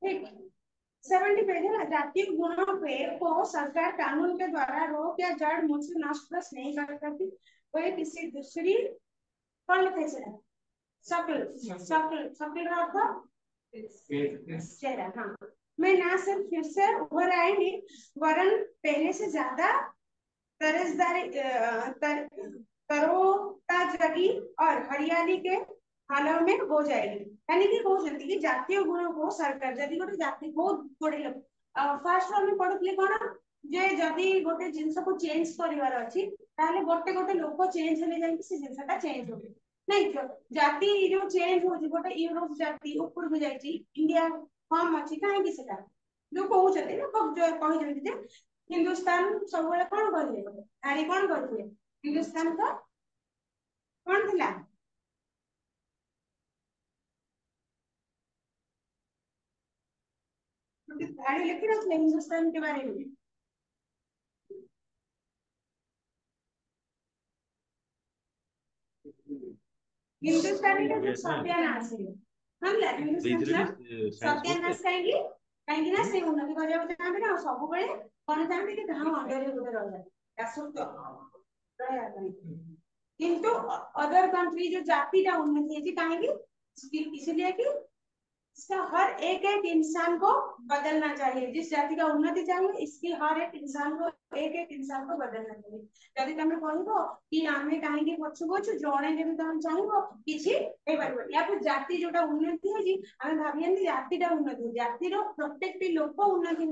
ठीक 70 पेज है ना। जातीय गुणों पे को सरकार कानून के द्वारा रोक या जड़ मूल से नष्ट नहीं कर सकती। वह किसी दूसरी कौन लिखे से शक्ल शक्ल शक्ल का चेहरा। हाँ मैं ना सिर्फ फिर से उभर आएंगी वरन पहले से ज्यादा तरजदारी तरोताजगी और हरियाली के हालों में हो जाएगी। यानी कि कौन कि जातीय गुणों को सरकार जदि गोटे जाति बहुत गोटे लोक फास्ट आम पढ़ुले कौन जे जदि गोटे जिनस को चेंज करार अच्छी ताहले गोटे गोटे लोक चेंज हेले जाए से जिनसा चेंज हो नहीं जाति जो चेंज हो गोटे यूरोप जाति ऊपर को जाइए इंडिया कम अच्छी कहीं जो कहते ना हिंदुस्तान सब कौन करेंगे गाड़ी कौन करते हिंदुस्तान का कौन थिला गाड़ी लिखी रखले हिंदुस्तान के बारे में हिंदुस्तानी का जो सत्यानाश है हम हिंदुस्तान सत्यानाश कहेंगे कहीं ना से उन्नति करबा चाहबे ना सब बेले कोन चाहबे कि गांव अंडर गोटे रह दासत्व किंतु अदर कंट्री जो जाति का उन्नति है कहेंगे इसलिए कि इसका हर एक इंसान को बदलना चाहिए। जिस जाति का उन्नति चाहिए इसकी हर एक इंसान को एक इंसान को बदलना चाहिए। जदि तुम कहब कि आम कहीं पछुक अच्छु जड़े जब तुम चाहब कि या फिर जाति जोटा उन्नति है आम भावी जातिटा उन्नति जातिर प्रत्येक लोक उन्नति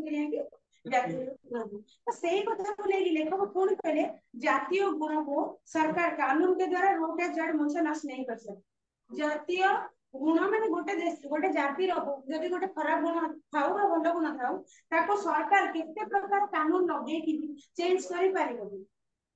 तो सही कथा को लेकिन लेखक पुणी कहले जातीय गुण को सरकार कानून के द्वारा रोक या जड़ मूल से नष्ट नहीं कर सकती। जातीय गुण माने गोटे देश गोटे जातिर जदि गोटे खराब गुण थाउ बा भल गुण थाउ ताको सरकार केते प्रकार कानून लगे कि चेंज करि पारिबो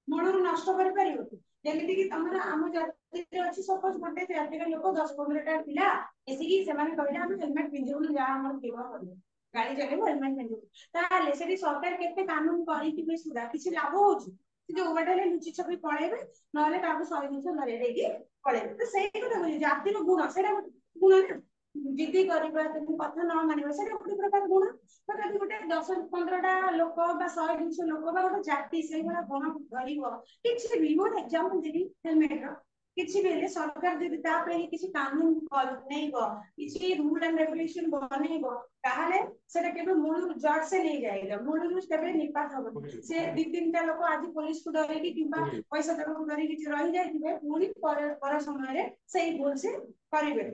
मूलर नष्ट करि पारिबो जेमिति कि तमरा आम जाति अछि सपोज गोटे जातिर लोक 10-15 टा पिला एसिकी सेमाने कहले हम हेलमेट पिंधिबो जा हमर केबा करियो गाड़ी चलेबो हेलमेट पिंधिबो ताले सेठी सरकार केते कानून करि कि सुधा किछि लाभ होउछि जो बाटले लुचि छपी पळेबे नहले काबू 100 दिन धरे देगी पळेबे तो सही कथा बोली जातिर गुण सेटा गुण ना जिद्दी करबा तनी कथा न मानिबा सेटा गोटे प्रकार गुण तो जदि गोटे 10-15 टा लोक बा 100-200 लोक बा गोटे जाति सेही बड़ा गुण धरिबो किछि भी मोर एग्जांपल देबी हेलमेट रो किछि बेले सरकार जदि ता पे किछि कानून बनैबो किछि रूल एंड रेगुलेशन बनैबो ताहले सेटा केबे मूल जड़ से नहीं जाएगा मूल केबे निपात हो से 2-3 टा लोक आज पुलिस को डरे कि किबा पैसा देबो को डरे कि रहि जाइबे पुनी पर समय रे सही भूल से करिबे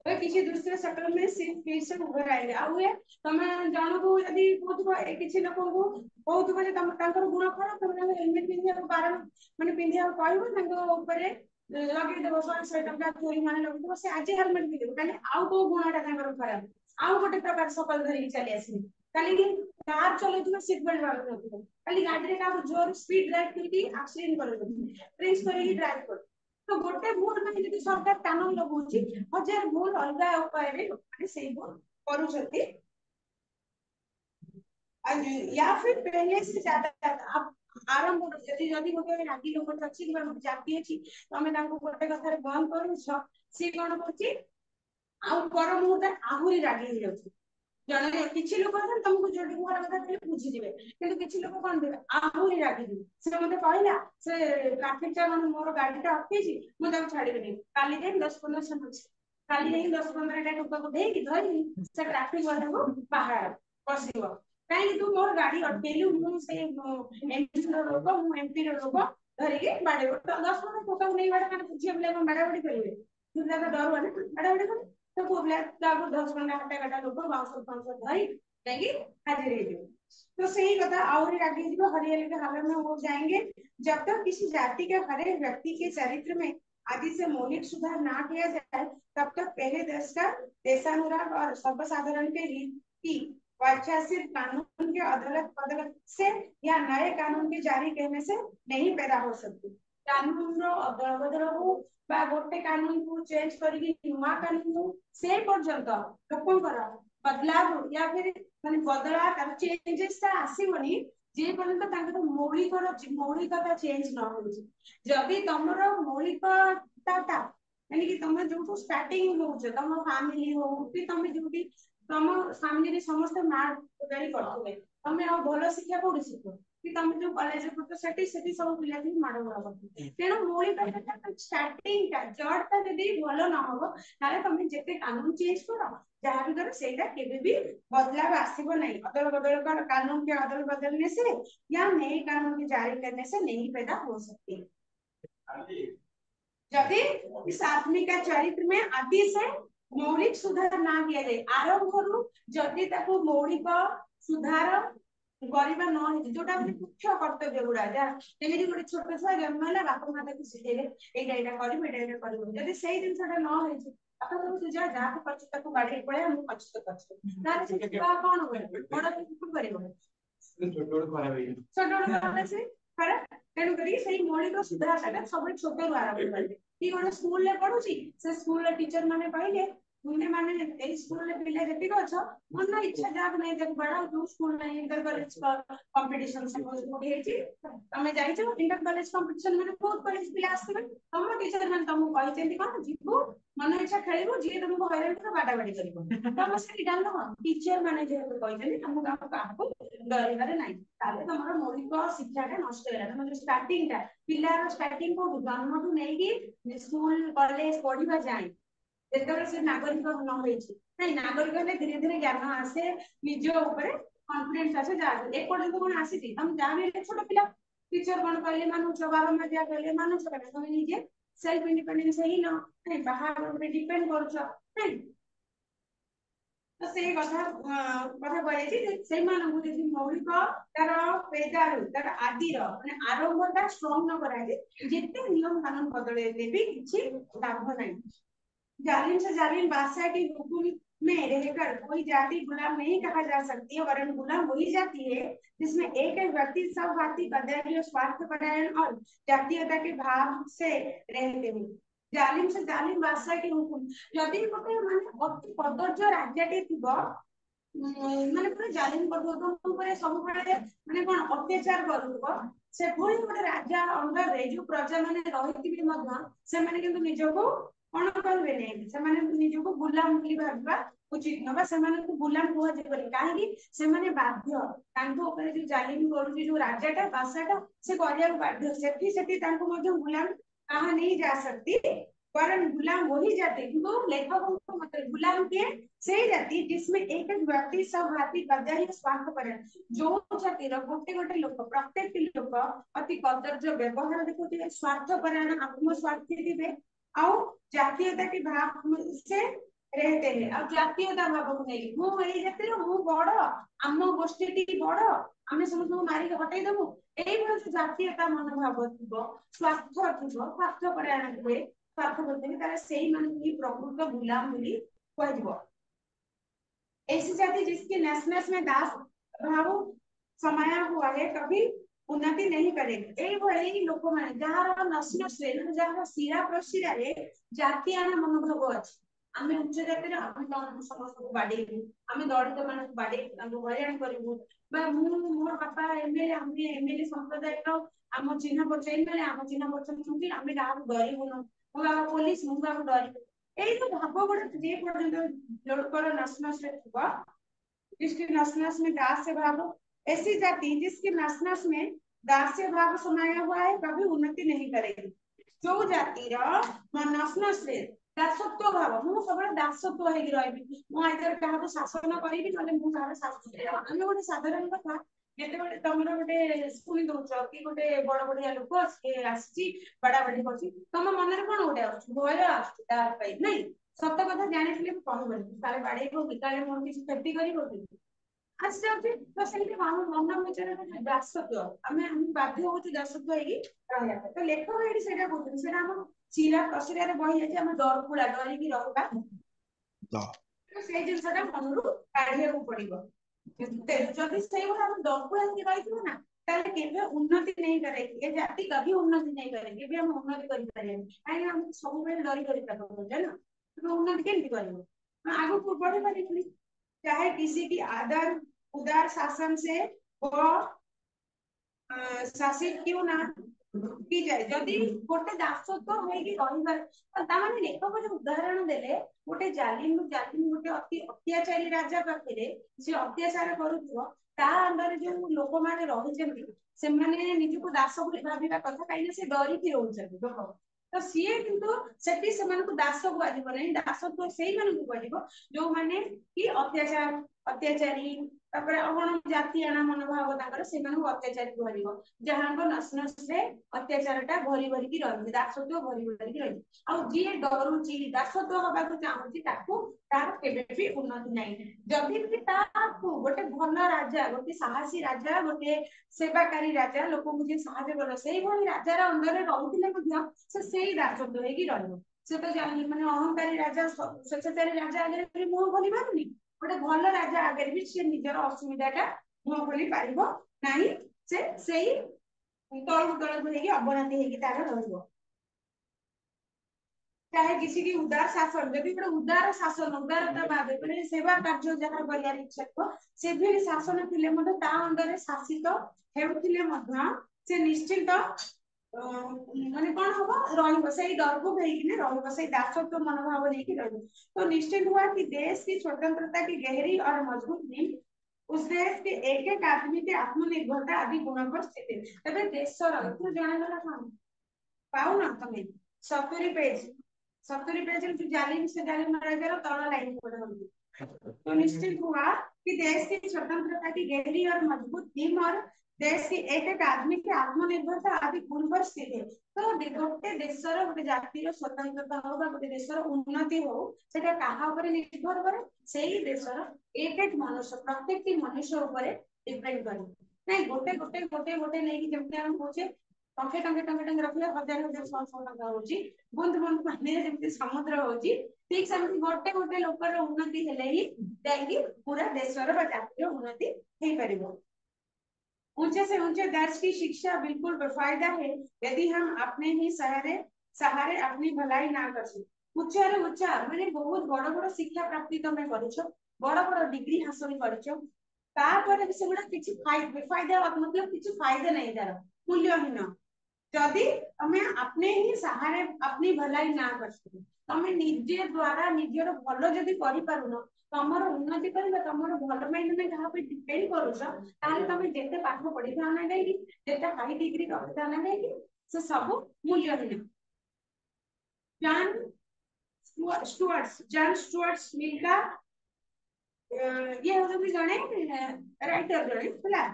तो किसी दूसरे सेक्टर में सिर्फ फिर से उभर आएगा आ हुए तमे जानो को यदि बहुत किसी लोक को बहुत बजे तम तांकर गुण खराब तमे हेलमेट पिंधिया बार माने पिंधिया कहबो तांको ऊपर लगे देबो 100 टका चोरी माने लगे देबो से आज हेलमेट पिंधिबो खाली आउ को गुणटा तांकर खराब आउ गोटे प्रकार सकल धरि चली आसी खाली कि कार चलैथिबो सीट बेल्ट बांधि नथिबो खाली गाड़ी रे का जोर स्पीड ड्राइव करके एक्सीडेंट कर देबो ड्रिंक्स करके ड्राइव कर तो गोटे भूल में यदि सरकार कानून लगाउछि हजार भूल अलगा उपाय रे माने सेही भूल करूछथि या फिर पहले से ज्यादा आप आरंभ जदि जदि गोटे रागी लोक अछि कि जाति अछि तमे तांको गोटे कथा रे बंद करूछ सी कोन करछि आ पर मुहूर्त आहुरी रागी हो जाउछि जने किछि लोक अछन तुमको जोडी घर कथा कहले बुझी दिबे किंतु किछि लोक कोन देबे आहुरी रागी दिबे से मते कहला से ट्रैफिक जाम मोर गाडीटा अटकेछि मु ताको छाडीबेनी काली जे 10-15 समय काली जे 10-15 टा टोका को देकी धरि से ट्रैफिक वाला को बाहर पसिबो काई तू मोर गाड़ी अटकेलु मु से एमपी रो लोक मु एमपी रो लोक धरि के बाडे 10-15 टोका नै बाडे माने बुझी बले बाडा बाडी करिवे तू ज्यादा डर वाले बाडा बाडी कर तो बोले ताको 10 घंटा हटा लोग बाउंसर फाउंसर धरी जाएगी हाजिर हो जाएगी तो सही कथा और आगे जो हरियाली के हाल में हो जाएंगे जब तक किसी जाति के हर एक व्यक्ति के चरित्र में आदि से मौलिक सुधार ना किया जाए तब तक पहले देश का देशानुराग और सर्वसाधारण के हित की व्याख्या सिर्फ कानून के अदालत से या नए कानून के जारी कहने से नहीं पैदा हो सकती। कानून बदलाव बा गोटे कानून को चेंज करके नुआ कानून को से पर्यंत लोकंकर बदलाव या फिर माने बदला कर चेंजेस ता आसीबनी जे पर्यंत तांकर मौलिकता चेंज न होछि जदि तमरो मौलिकता यानी कि तुम जो स्टार्टिंग हो तम फैमिली हो कि तुम जो तुम सामने समस्त मार्क गाड़ी करते तुम आ भल शिक्षा कौन शिख कि तुम जो कॉलेज पढ़ो सेठी सेठी सब पिला भी माड़ गोड़ करते तेणु मौलिक स्टार्टिंग टा जड़ता जदि भल न हो ताले तुम जेते कानून चेंज करो जहाँ भी करो सेटा केबे भी बदलाव आसीबो नहीं अदल बदल कर कानून के अदल बदलने से या नए कानून के जारी करने से नहीं पैदा हो सकती यदि इस आदमी का चरित्र में आदि से मौलिक सुधार ना किया जाए आरंभ करू जदि ताको मौलिक सुधार गरीबा न हो जोटा मुख्य कर्तव्य गुड़ा जमी गोटे छोट छुआ जन्म है बापा माँ को शिखेले एटा कर जदि से जिनसा न हो बापा जा जहाँ कर बाड़ी पड़े मुझे पछत कर कौन बड़ा कर तेणुक मौलिक सुधार सब छोट आरंभ करेंगे कि गोटे स्कूल में पढ़ुची से स्कूल टीचर माने कहले तुमने माने स्कूल पिला जति अछ मन इच्छा जाक नहीं देख बड़ा जो स्कूल में इंटर कॉलेज कंपटीशन तमें जाइछ इंटर कॉलेज कंपटीशन में बहुत कॉलेज पिला आसबे तुम टीचर माने तुमको कहते कौन जीवु मन इच्छा खेलबो जी तुमको हैरान कर बाटा बाटी करिवो तुम से जान टीचर माने जे कहते तुमको काहको डरिबार नहीं ताले तमरो मौलिक शिक्षाटा नष्ट होला तमरो स्टार्टिंग टा पिलार स्टार्टिंग को जन्म ठू नहीं स्कूल कॉलेज पढ़ा जाए से नागरिक न नहीं नागरिक हेल्ले धीरे धीरे ज्ञान आसे निज ऊपर कॉन्फिडेंस आसे एपर्यंत कौन आसी तुम जहाँ छोट पिला टीचर कौन कहले मानुच बाबा माँ जहाँ कहले मानुच तुम निजे सेल्फ इंडिपेंडेंस ही न नहीं बाहर डिपेंड कर तो से कथा कथा कहले मौलिक तार पेदारू तार आदि माने आरंभटा स्ट्रांग न कराए जिते नियम कानून बदलैले भी किछि लाभ नहीं जालिम से जालिम बादशाह के हुक्म में रहकर कोई जाति गुलाम नहीं कहा जा सकती है वरन गुलाम वही जाति है जिसमें एक व्यक्ति सब बाती बदल स्वार्थ परायण और जातीयता के भाव से रहते हैं जालिम से जालिम बादशाह के हुक्म यदि गोटे माने अति कदर्य राज्यटे थिबो माने पूरा जालिम करदो ऊपर सब बड़े माने कोन अत्याचार करूबो से भूल गोटे राजा अंडर रे जो प्रजा माने रहिथिबे मध्य से माने किंतु निजको कौन कहे नहीं से माने निजको गुलाम बोली भाबा उचित न से माने को गुलाम कोहा जे बोली काहे से माने बाध्य तांको ऊपर जो जालिम करू जो राजाटा बादशाहटा से करिया बाध्य सेठी सेठी तांको मध्य गुलाम कहा नहीं जा सकती वरन गुलाम वही जाति किंतु लेखक को मतलब गुलाम के सही जाति जिसमें एक एक व्यक्ति सब हाथी गद्दारी स्वार्थ करे जो जाति रो गोटे गोटे लोक प्रत्येक लोक अति कदर्य व्यवहार देखो स्वार्थ परायण आत्म स्वार्थी दिबे और जातीयता के भाव से रहते हैं और जातीयता भाव को नहीं मु एई जातिर मु बड़ आम गोष्ठी बड़ आमे समस्त मारी हटाई देबु एई जो जातीयता मनोभाव थिबो स्वार्थ थिबो स्वार्थ परायण थिबे स्वार्थ बोलते तारे सेही मान की प्रकृत गुलाम बोली कहजिबो ऐसी जाति जिसके नस में दास भाव समाया हुआ है कभी उन्नति नहीं करेगी एई भली लोक माने जहार नस रे जहार शिरा प्रशिरा रे जातीयाना मनोभाव अछि आमे उच्च जातिर आमे समस्त को बाडे आमे दलित मान को बाडे तांको हरियाण करिवु बा मोर बापा एमएलए संप्रदाय रो आम चिन्ह परिचय एमएलए आम चिन्ह परिचय सुनती आमे गाँव डरिबुन मो बाबा पुलिस मो बाबा डरिबु एई जो भाव गुड़ा जे पर्यंत लोकर नस रे थिबा जिसके नस में दास्य भाव ऐसी जाति जिसके नस में दास्य भाव समाया हुआ है कभी उन्नति नहीं करेगी जो जाति नस रे दासत्व भाव मु सब दासत्व होगी रही मु आइदर क्या शासन करी मु कहार शासन आम गोटे साधारण कथा जिते तुम गोटे शुणी दौच कि गोटे बड़ बढ़िया लोक सी आसी बाड़ा बाड़ी कर तुम मन में कौन गोटे भय आसपाई नहीं सत कथा जानी कहबनी काले बाड़ेबो कि काले मोर किसी क्षति कर आस जाऊँ तो से मन विचार दासत्व आम बाध्य हो दासत्व रहा तो लेखक ये कहते आम चिरा प्रसिरा बही जाए आम डरकुला डरिकी रहा तो से जिनसा मन रू काढ़िया पड़ो जदि से डरकुला रही ना ताले केबे उन्नति नहीं करेगी ये जाति कभी उन्नति नहीं करेगी भी हम उन्नति कर पारे काहे हम सब बेले डरी डरी है ना तो उन्नति केमती कर आगु को बढ़ी पारे चाहे किसी की आदर उदार शासन से वो शासित क्यों ना कि जाए जदि गोटे दासत्व होइकी रहिबार तामाने लेखक जो उदाहरण देले गोटे जालिम गोटे अति अत्याचारी राजा पाखरे से अत्याचार करूथिबो ता अंदर जो लोक माने रहिसेंती से माने निजको दास बोली भाबिबा कथा काइना से डरिकी रहउछंती तो सीए किंतु सेठी से मानकु दास को आजिबो नै दासत्व सेही मानकु आजिबो जो माने कि अत्याचारी तापर आपण जाति आना मनोभाव ताकर से मानकु अत्याचारी कहरिबो जहांको नसनसरे अत्याचारटा भरी भरी की रही दासत्व भरी भरी की रही आ जी डरुची दासत्व हबा को चाहूची ताकू तार केबे भी उन्नति नै जदि भी ताकू गोटे भल राजा गोटे साहसी राजा गोटे सेवाकारी राजा लोक मुझे साहाय्य कर सेही भली राजार अंदर रहुतिले मध्य से सेही दासत्व हे की रहइबो से तो जानि माने अहंकारी राजा स्वेच्छाचारी राजा आगे भी मुंह खोली पारुनी गोटे भल राजा आगे भी से निजर असुविधाटा मुंह खोली पारिबो नाही से सेही तलू तलू होगी अवनति होगी तार रहिबो चाहे किसी की उदार शासन जब गोटे उदार शासन उदारता भाव मैंने सेवा कार्य जहाँ कर इच्छा थो से भी शासन थिले मध्य ता अंडर शासित हेउथिले मध्य से निश्चित माने कौन हम रहिबो सेही डरबो भेइकिने रहिबो सेही दासत्व मनोभाव लेके रहिबो तो निश्चित हुआ कि देश की स्वतंत्रता की गहरी और मजबूत नींव उस देश के एक एक आदमी के आत्मनिर्भरता आदि गुणों पर स्थित है तबे देश इतना जणागला कौन पाऊ ना तमे 70 पेज जो जालिम से जालिम महाराजा तल लाइन पढ़ तो निश्चित हुआ कि देश की स्वतंत्रता की गहरी और मजबूत नींव और देश की एक एक आदमी के आत्मनिर्भरता आदि गुण पर स्थित है तो गोटे देशर गोटे जातिर स्वतंत्रता हो गोटे देशर उन्नति हो सेटा कहा ऊपर निर्भर करे सेही देशर एक एक मनुष्य प्रत्येक मनुष्य ऊपर डिपेंड करे नहीं गोटे गोटे गोटे गोटे नहीं कि जेमते हम होचे टंके टंके टंके टंके रखले हजार हजार 100 टंका होची बुंद बुंद पानी जेमते समुद्र होची ठीक सेमती गोटे गोटे लोकर उन्नति हेले ही जाईकी पूरा देशर बा जातिर उन्नति हे परिबो ऊंचे से ऊंचे दर्ज की शिक्षा बिल्कुल बेफायदा है यदि हम अपने ही सहारे अपनी भलाई ना कर उच्चार उच्चार माने बहुत बड़ बड़ शिक्षा प्राप्ति तमे करिछो बड़ बड़ डिग्री हासिल करिछो तापर भी सेगुडा किछि बेफायदा मतलब किछि फायदा नहीं तार मूल्यहीन जदि तमे अपने ही सहारे अपनी भलाई ना कर तमे निजे द्वारा निजर भलो जदि करि पारुनो तमर उन्नति करबा तमर भल माइंड में जहां पे डिपेंड करूछ ताले तमे जेते पाठ पढि थाना नै कि जेते हाई डिग्री रखि थाना नै कि से सब मूल्यहीन जॉन स्टुअर्ट्स मिल का ये हो भी जणे राइटर जणे हला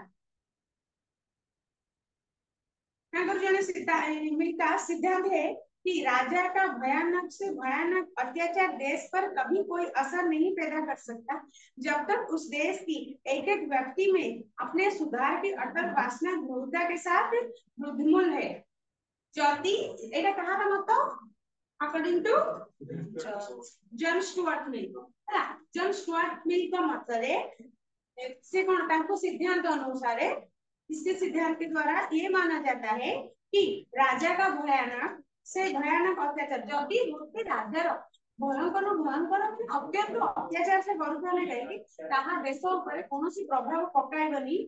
ताकर जणे मिल का सिद्धांत है कि राजा का भयानक से भयानक अत्याचार देश पर कभी कोई असर नहीं पैदा कर सकता जब तक उस देश की एक एक व्यक्ति में अपने सुधार की अटल वासना दृढ़ता के साथ वृद्धिमूल है ज्योति एटा कहा था मतलब according to John Stuart Mill John Stuart Mill का मतलब है से कौन ताको सिद्धांत अनुसार इसके सिद्धांत के द्वारा ये माना जाता है कि राजा का भयानक से भयानक अत्याचार जदि गोटे राजार भयंकर भयंकर अत्यंत अत्याचार से करूथाले कहीं ताहा देश ऊपर कोनोसी प्रभाव पकाइबनी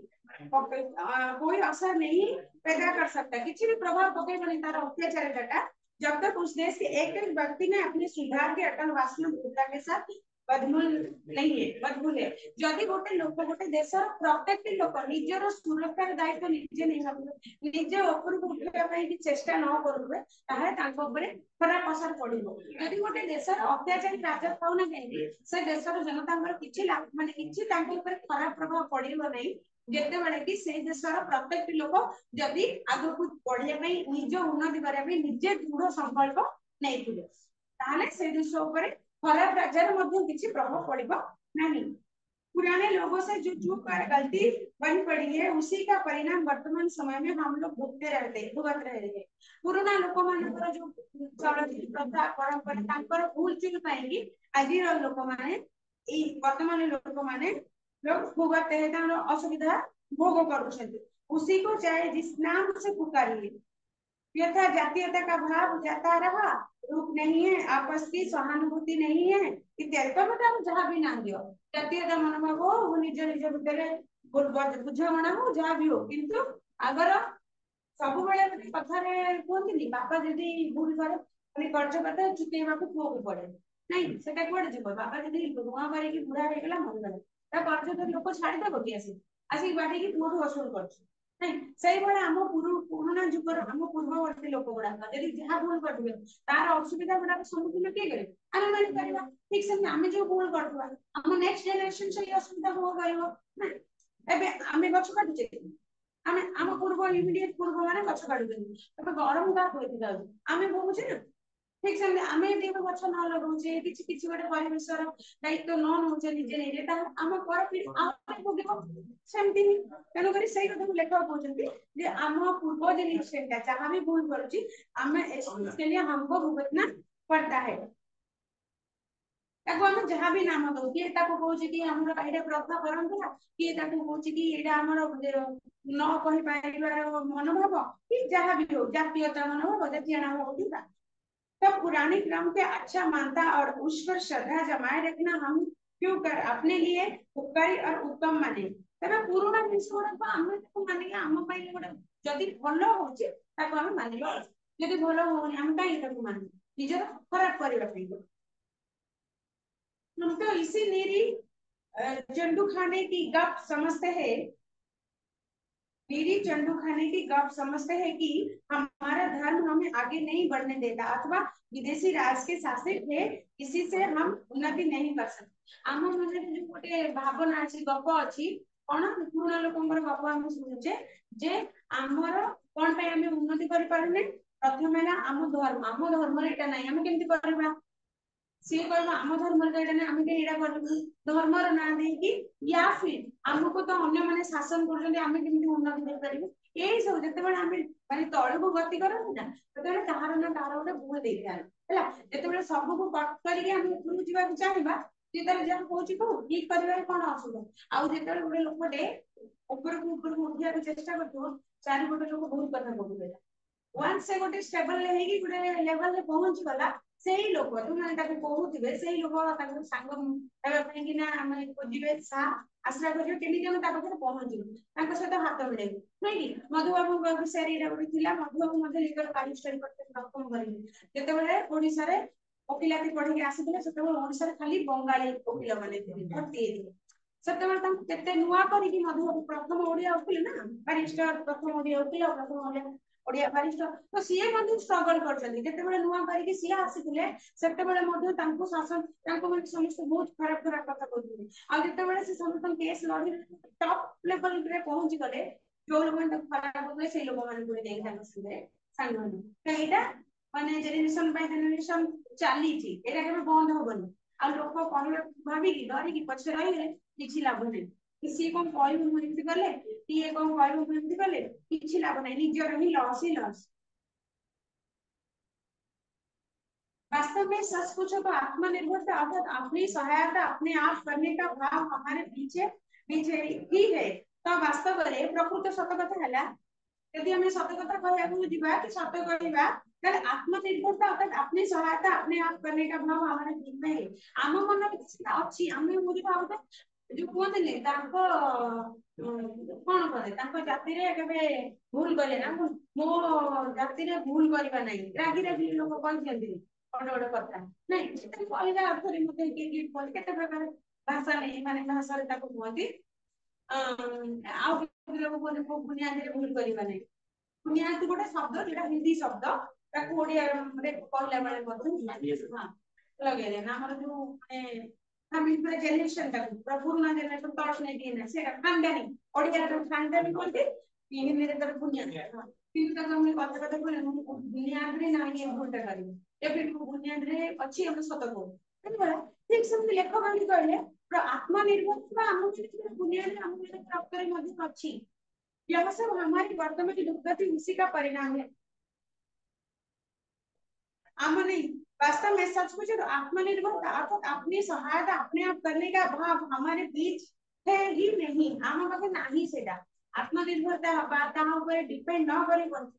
कोई असर नहीं पैदा कर सकता किसी भी प्रभाव पकाइबनी तार अत्याचार कटा जब तक उस देश के एक एक व्यक्ति ने अपने सुधार के अटल वासना दृढ़ता के साथ बदमूल नहीं है बदमूल है जदि गोटे लोक गोटे देशर प्रत्येक लोक निजर सुरक्षार दायित्व निजे नहीं भाबे निजे ऊपर को उठिया पई चेष्टा न करूबे ताहे तांको ऊपर खराब असर पड़िबो यदि गोटे देशर अत्याचारी राजा थाउ ना कहीं से देशर जनतांकर किछि माने किछि तांको ऊपर खराब प्रभाव पड़िबो नहीं जेते बेले कि से देशर प्रत्येक लोक जदि आगु को बढ़िया पई निज उन्नति करे पई निजे दृढ़ संकल्प नहीं थिले ताले से देश ऊपर खराब राजार मध्य किसी प्रभाव पड़ेगा नहीं पुराने लोगों से जो गलती बन पड़ी है उसी का परिणाम वर्तमान समय में हम लोग भुगत रहे हैं पुराना लोक मानकर जो चलती प्रथा परंपरा तांकर भूल चूक पाएंगी आज लोक माने वर्तमान लोक माने लोग भुगत है असुविधा भोग कर उसी को चाहे जिस नाम से पुकारिए यथा जातीयता का भाव जाता रहा रूप नहीं है आपस की सहानुभूति नहीं है इत्यादि तो मतलब जहाँ भी नाम दियो जातीयता मनोभाव हो निज निज भितर बुझामणा हो जहाँ भी हो किंतु अगर सब बेले कथारे कहते बापा जदि भूल करे कर्ज पत्र चुकेवाक पुओ को पड़े नहीं सेटा कुआडे जीव बापा जदि नुआ मारिकी बुढ़ा हो गला मरगला कर्ज तो लोक छाड़देव कि आसिक बाटिकी पुओ वसूल कर नहीं से भाई आम पुराणा जुगर आम पूर्ववर्ती लोक गुड़ाक जब जहाँ भूल करेंगे तार असुविधा गुड़ाक सम्मुखीन किए करेंगे आम मानी पार ठीक से आम जो भूल कर नेक्स्ट जेनेरेशन से असुविधा भोग कर आम गछ काटुचे आम आम पूर्व इमिडिएट पूर्व माने गछ काटुचे गरम का आम भोगुचे ना ठीक से आम यदि गछ न लगाऊे कि गोटे परिवेशर दायित्व न नौचे निजे निजे आम पर पीढ़ी भोग सेमती तेणुक से कथा लेखक कहते आम पूर्व जेनेरेशन जहाँ भी भूल करें हमको भुगतना पड़ता है आम जहाँ भी नाम दो किए कहे कि आम ये प्रथा परंपरा किए कहे कि यहाँ न कही पार मनोभाव कि जहाँ भी हो जातीयता मनोभाव जातीय नाम होता तो पुराने क्रम के अच्छा मानता और उस पर श्रद्धा जमाए रखना हम क्यों कर अपने लिए उपकारी और उत्तम माने तबे पुराना जिनिस गुड़ा आम मानिक आम गोटे जदि भल होचे आम मानिबा जदि भल होनी आम कहीं मान निजर खराब करने तो इसी चंडू खाने की गप समझते हैं बीड़ी चंडू खाने की गप समझते हैं कि हमारा धर्म हमें आगे नहीं बढ़ने देता अथवा विदेशी राज के शासित है इसी से हम उन्नति नहीं कर सकते आम मन जो गोटे भावना अच्छी गप अच्छी कौन पुराणा लोक गप आम शुणुचे जे आमर कौन पे आम उन्नति कर प्रथम है आम धर्म एटा नहीं आम केमती करबा सी कह आम धर्म आम धर्मर ना दे या फिर आमको तो अन्य मैंने शासन करमती उन्नति कर यही सब जो आम मानते तलू को गति करते ना तो कहार ना कहार गोटे भूल दे था सबको कट कर चाहिए जहाँ कौन ठीक कर कौन असुविधा आउ जो गोटे लोकटे ऊपर उठा चेष्टा कर चारिपटे लोक बहुत कथा कहते वन से गोटे स्टेबल गोटे लेवल रे पहुंची गला सेही लोक तुम कहूथे से लोक सांग आम खोजे आश्रा कर पहुंचू सहित हाथ मिले नहीं कि मधुबाबू विषय गोटे मधुबाबू रकम करें ओडिशा वकिलाती पढ़ी आसी से खाली बंगाली वकिल मैंने भर्ती से नुआ कर मधुबाबू प्रथम ओडिया वकिल ना बारिस्टर प्रथम ओडिया वकिल प्रथम ओडिया बारिस्टर तो सी स्ट्रगल कर नुआ करके सी आसी शासन समस्त बहुत खराब खराब कथा कहते आते से समस्त केस लड़ी टॉप लेवल रे पहुंची गले जो लोग खराब हुए से लोग मानते माने जेनेरेशन बाय जेनेरेशन चली एटा केबे बंद होबनी आ लोक कहबे भाबी डरी पछे रही किछि लाभ नहीं किसी कौन कहते गले किए कौन कहते गले किसी लाभ नहीं निजर ही लॉस वास्तव में सच पूछो तो आत्मनिर्भरता अर्थात अपनी सहायता अपने आप करने का भाव हमारे पीछे पीछे ही है तो वास्तव में प्रकृत सत कथा है यदि हमें सत कथा कहवा कि सत कहवा आत्मनिर्भरता अर्थात अपनी सहायता अपने आप करने का भाव हमारे दिल में है आम मन अच्छी आम मुझे भाव जो कहते कौन करे जाति भूल करे ना मो जाति भूल करवा नहीं रागी रागी लोक कहते गोटे कथा नहीं कहला अर्थरे केते प्रकार भाषा नहीं माने भाषा कहते लोग बुनियादी भूल करवा नहीं बुनियादी गोटे शब्द जो हिंदी शब्द ओडिया कहला बेले लगे आम जो जेनेरेशन पुराना जेनेरेशन तर्स नहीं से खानदानी ओडिया खानदानी कहते हिंदी तर बुनियादी किंतु कथा कथा बुनियादी ना ये भूलटा कर बुनियादी अच्छी हम सत कह ठीक से लेखक कहले आत्मनिर्भर आम बुनियादी आम रक्त अच्छी व्यवसाय हमारी वर्तमान की दुर्गति उसी का परिणाम है आम नहीं वास्तव में सच पूछे तो आत्मनिर्भर अर्थात अपनी सहायता अपने आप करने का भाव हमारे बीच है ही नहीं आम पाखे नहीं सेटा आत्मनिर्भरता डिपेंड न कर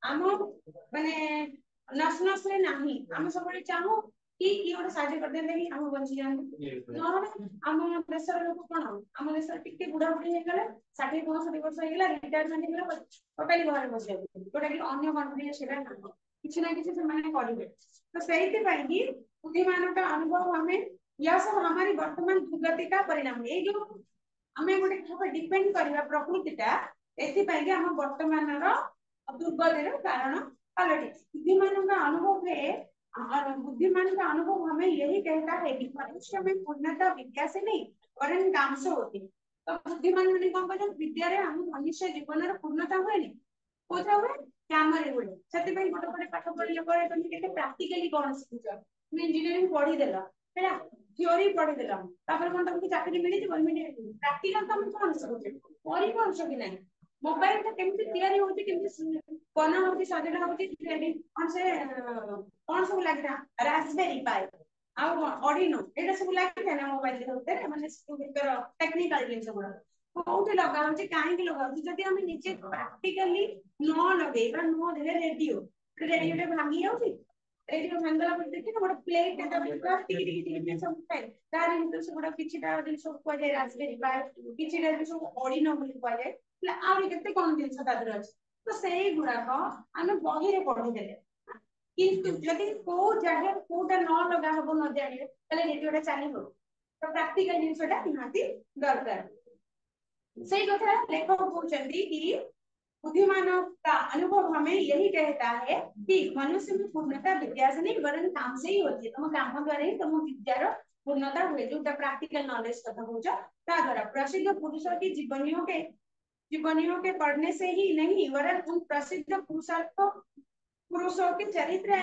आम माने नस नस रे नहीं आम सब चाहू कि गोटे साहाଯ୍य करदेले कि हम बंची जाते नहले आम देशर लोक कौन आम देश टिके बुढ़ा बुढ़ी हो गले 60-65 वर्ष हो गला रिटायरमेंट हो गला टोटाली घर बस जोटा कि अन्य कंट्री सेटा ना किसी ना किसी से माने करेंगे तो सही कि बुद्धिमान का अनुभव हमें यह सब हमारी वर्तमान दुर्गति का परिणाम है जो हमें गोटे डिपेंड करवा प्रकृतिटा एथि हम वर्तमान दुर्गतिर कारण पलटि बुद्धिमान का अनुभव है बुद्धिमान का अनुभव हमें यही कहता है कि मनुष्य में पूर्णता विद्या से नहीं वरन काम से होती तो बुद्धिमान मैंने कौन कहते विद्या रे हम मनुष्य जीवन पूर्णता हुए नहीं कोथा हुए काम रे हुए सेति पई गोटे गोटे पाठ पढिले परे तुम केते प्रैक्टिकली कोन सिखुछ तुम इंजीनियरिंग पढी देला हैला थ्योरी पढी देला तापर कोन तुमको चाकरी मिली जे मिली प्रैक्टिकल तुम कोन सिखुछ पढी कोन सकी नहीं मोबाइल ता केमति तयारी होती केमति बना होती सजडा होती कौन से कौन सब लागता रास्पबेरी पाई आउ ऑर्डिनो एटा सब लागता ना मोबाइल रे होते माने भीतर टेक्निकल जिंस गुडा कोउठी लगा होची काहे की लगा होची जदी हम नीचे प्रैक्टिकली न लगे बा न देले रेडियो रेडियो रे भांगी होची रेडियो भांगला पर देखि ना बड़ प्लेट ता पूरा टिक टिक टिक सब खाए तार हित से बड़ किछटा दिन सब को जाय रास्पबेरी पाई किछटा दिन सब ऑर्डिनो बोली को जाय आउरी केते कोन दिन सदा दर अछि तो सेही गुडा को हम बही रे पढी देले किंतु जदि को जगह कोटा न लगा हबो न जाने तले रेडियोटा चलिबो तो प्रैक्टिकल जिंसटा निहाती दरकार सही कथा लेखक कहते कि बुद्धिमान का अनुभव हमें यही कहता है कि मनुष्य में पूर्णता विद्या से नहीं वरन काम से ही होती है तुम काम द्वारा ही तुम विद्यार पूर्णता हुए जो प्रैक्टिकल नॉलेज कथा होचा ता द्वारा प्रसिद्ध पुरुषों की जीवनियों के पढ़ने से ही नहीं वरन उन प्रसिद्ध पुरुषों के चरित्र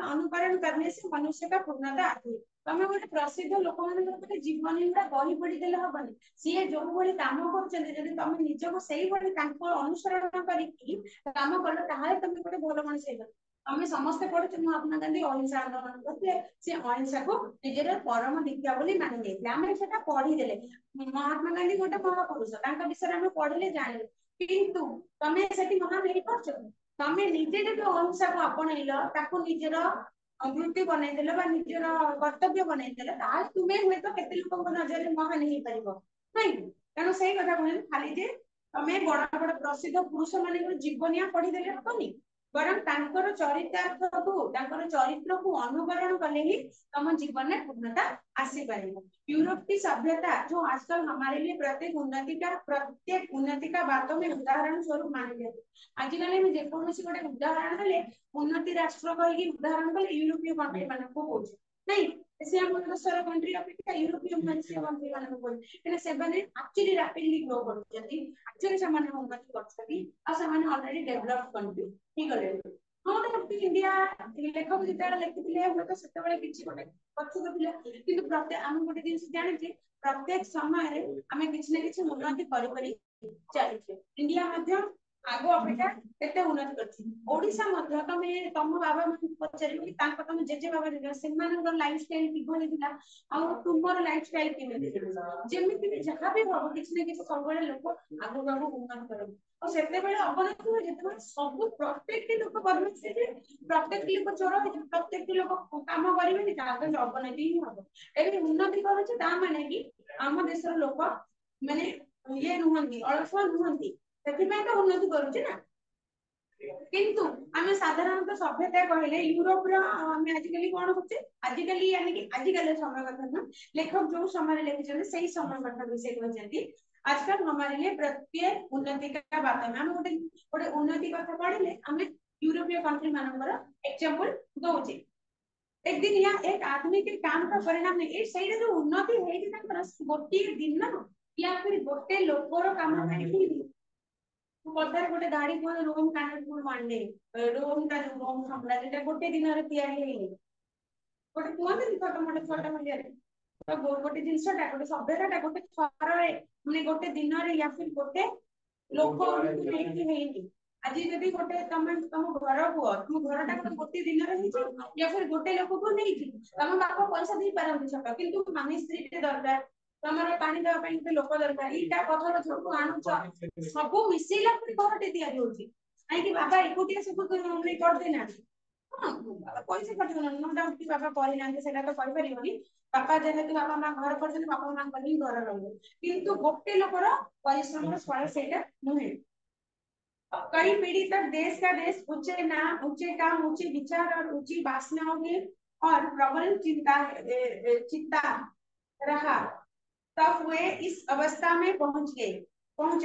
अनुकरण करने से मनुष्य का पूर्णता आती है तमे गोटे प्रसिद्ध लोक मान जीवनी गुड़ा बही पढ़ी देले हबनी सी जो भाई काम कर तुम निजक से अनुसरण करके काम कल तुम गोटे भल मनुष्य तमें समस्ते पढ़े महात्मा गांधी अहिंसा आंदोलन करते सी अहिंसा को निजर परम दीक्षा बोली मानि आम से पढ़ीदे महात्मा गांधी गोटे महापुरुष विषय में पढ़ले जानले किंतु तमें से महान नहीं पार्छ तमें निजे जब अहिंसा को आपणल निजर वृत्ति बनईदेल निजर कर्तव्य बनईदेल तुम्हें हुए तो केते लोक नजर महान हो पार नहीं तेणु से कथा कहले खाली जे तमें बड़ बड़ प्रसिद्ध पुरुष मान जीवनिया पढ़ीदे हेनी बरं चरित्र को अनुकरण कले ही तुम जीवन में पूर्णता आसी पारे यूरोप की सभ्यता जो आजकल हमारे लिए प्रत्येक उन्नति का बातों में उदाहरण स्वरूप मानी जाती आजिकल में जेकोसी गोटे उदाहरण हेले उन्नति राष्ट्र कही उदाहरण कले यूरोपीय कंट्री मान को नहीं एशिया महादेशर कंट्री अपेक्षा यूरोपीय महादेशीय कंट्री मान को एक्चुअली रैपिडली ग्रो करछथि एक्चुअली समान उन्नति करछथि आ समान ऑलरेडी डेवलप्ड कंट्री ठीक है हाँ देखते इंडिया लेखक जिते लिखिले हम तो से गोटे पक्षक थिले किंतु प्रत्येक आम गोटे जिन जाने प्रत्येक समय आम किसी ना कि उन्नति कर चलते इंडिया आग अपेक्षा केते उन्नति करछि ओडिसा मध्ये तमे तम बाबा मन पचारि तांको तम जेजे बाबा सेमानकर लाइफ स्टाइल किभली थिला आ तुमर लाइफ स्टाइल किमे जेमिति भी जहां भी हो किछि ने किछि सब लोक आगु आगु उन्नति करब और सेते बेले अवनति हो जेते सब प्रत्येक लोक करबे से प्रत्येक लोक चोर हो प्रत्येक लोक काम करिवे ताके अवनति ही हो एबे उन्नति करछि ता माने कि आम देशर लोक माने ये नुहंती अलसुआ नुहंती तो उन्नति करुचे ना किंतु आम साधारणतः सभ्यता कहले यूरोप आजिकली कौन होचे आजिकली यानी कि आजिकल समय कथा ना लेखक जो समय लिखिं से समय कथा विषय कहते आजकल हमारे लिए प्रत्येक उन्नति का बात है गोटे गोटे उन्नति कथा पढ़े आम यूरोपीय कंट्री मानकर एग्जांपल दौचे एक दिन या एक आदमी के काम का परिणाम नहीं सही जो उन्नति है गोटे दिन या फिर गोटे लोकर काम पदार गोटे गाड़ी को रूम कानपुर मांडे रूम का रूम हमला जेटा गोटे दिन रे तयारी हेनी गोटे कोन छोटा मोटे तो गोटे जिनसटा गोटे सभ्यता गोटे थरे माने गोटे दिन रे या फिर गोटे लोक नेकी हेनी आज जदी गोटे तुम घर को तुम घरटा गोटे दिन रे हेची या फिर गोटे लोक को नेकी तुम बाप पैसा दे पारंती छक किंतु माने स्त्री के दरकार तमरा पानी देवा ପାଇଁ ଗୋଟେ ଲୋକ ଦରକାର ଏଇଟା ପଥର ଛୋଟ ଆଣୁଛ ସବୁ ମିଶିଲା ପରେ ଘରଟେ ତିଆରି ହଉଛି କାହିଁକି ବାବା ଏକୁଟିଆ ସବୁ କରି ଦେନାନ୍ତି पैसा खर्च नो डाउट कि बापा पढ़ी ना सेटा तो कहि परिबनी बापा जेहेतु बापा मां घर करछन बापा मां कहि घर रहबो किंतु गोटे लोकर परिश्रम फल सेटा नुहे कई पीढ़ी तक देश का देश ऊंचे नाम ऊंचे काम ऊंचे विचार और ऊंची वासनाओं में और प्रबल चिंता रहा तब वे इस अवस्था में पहुंचे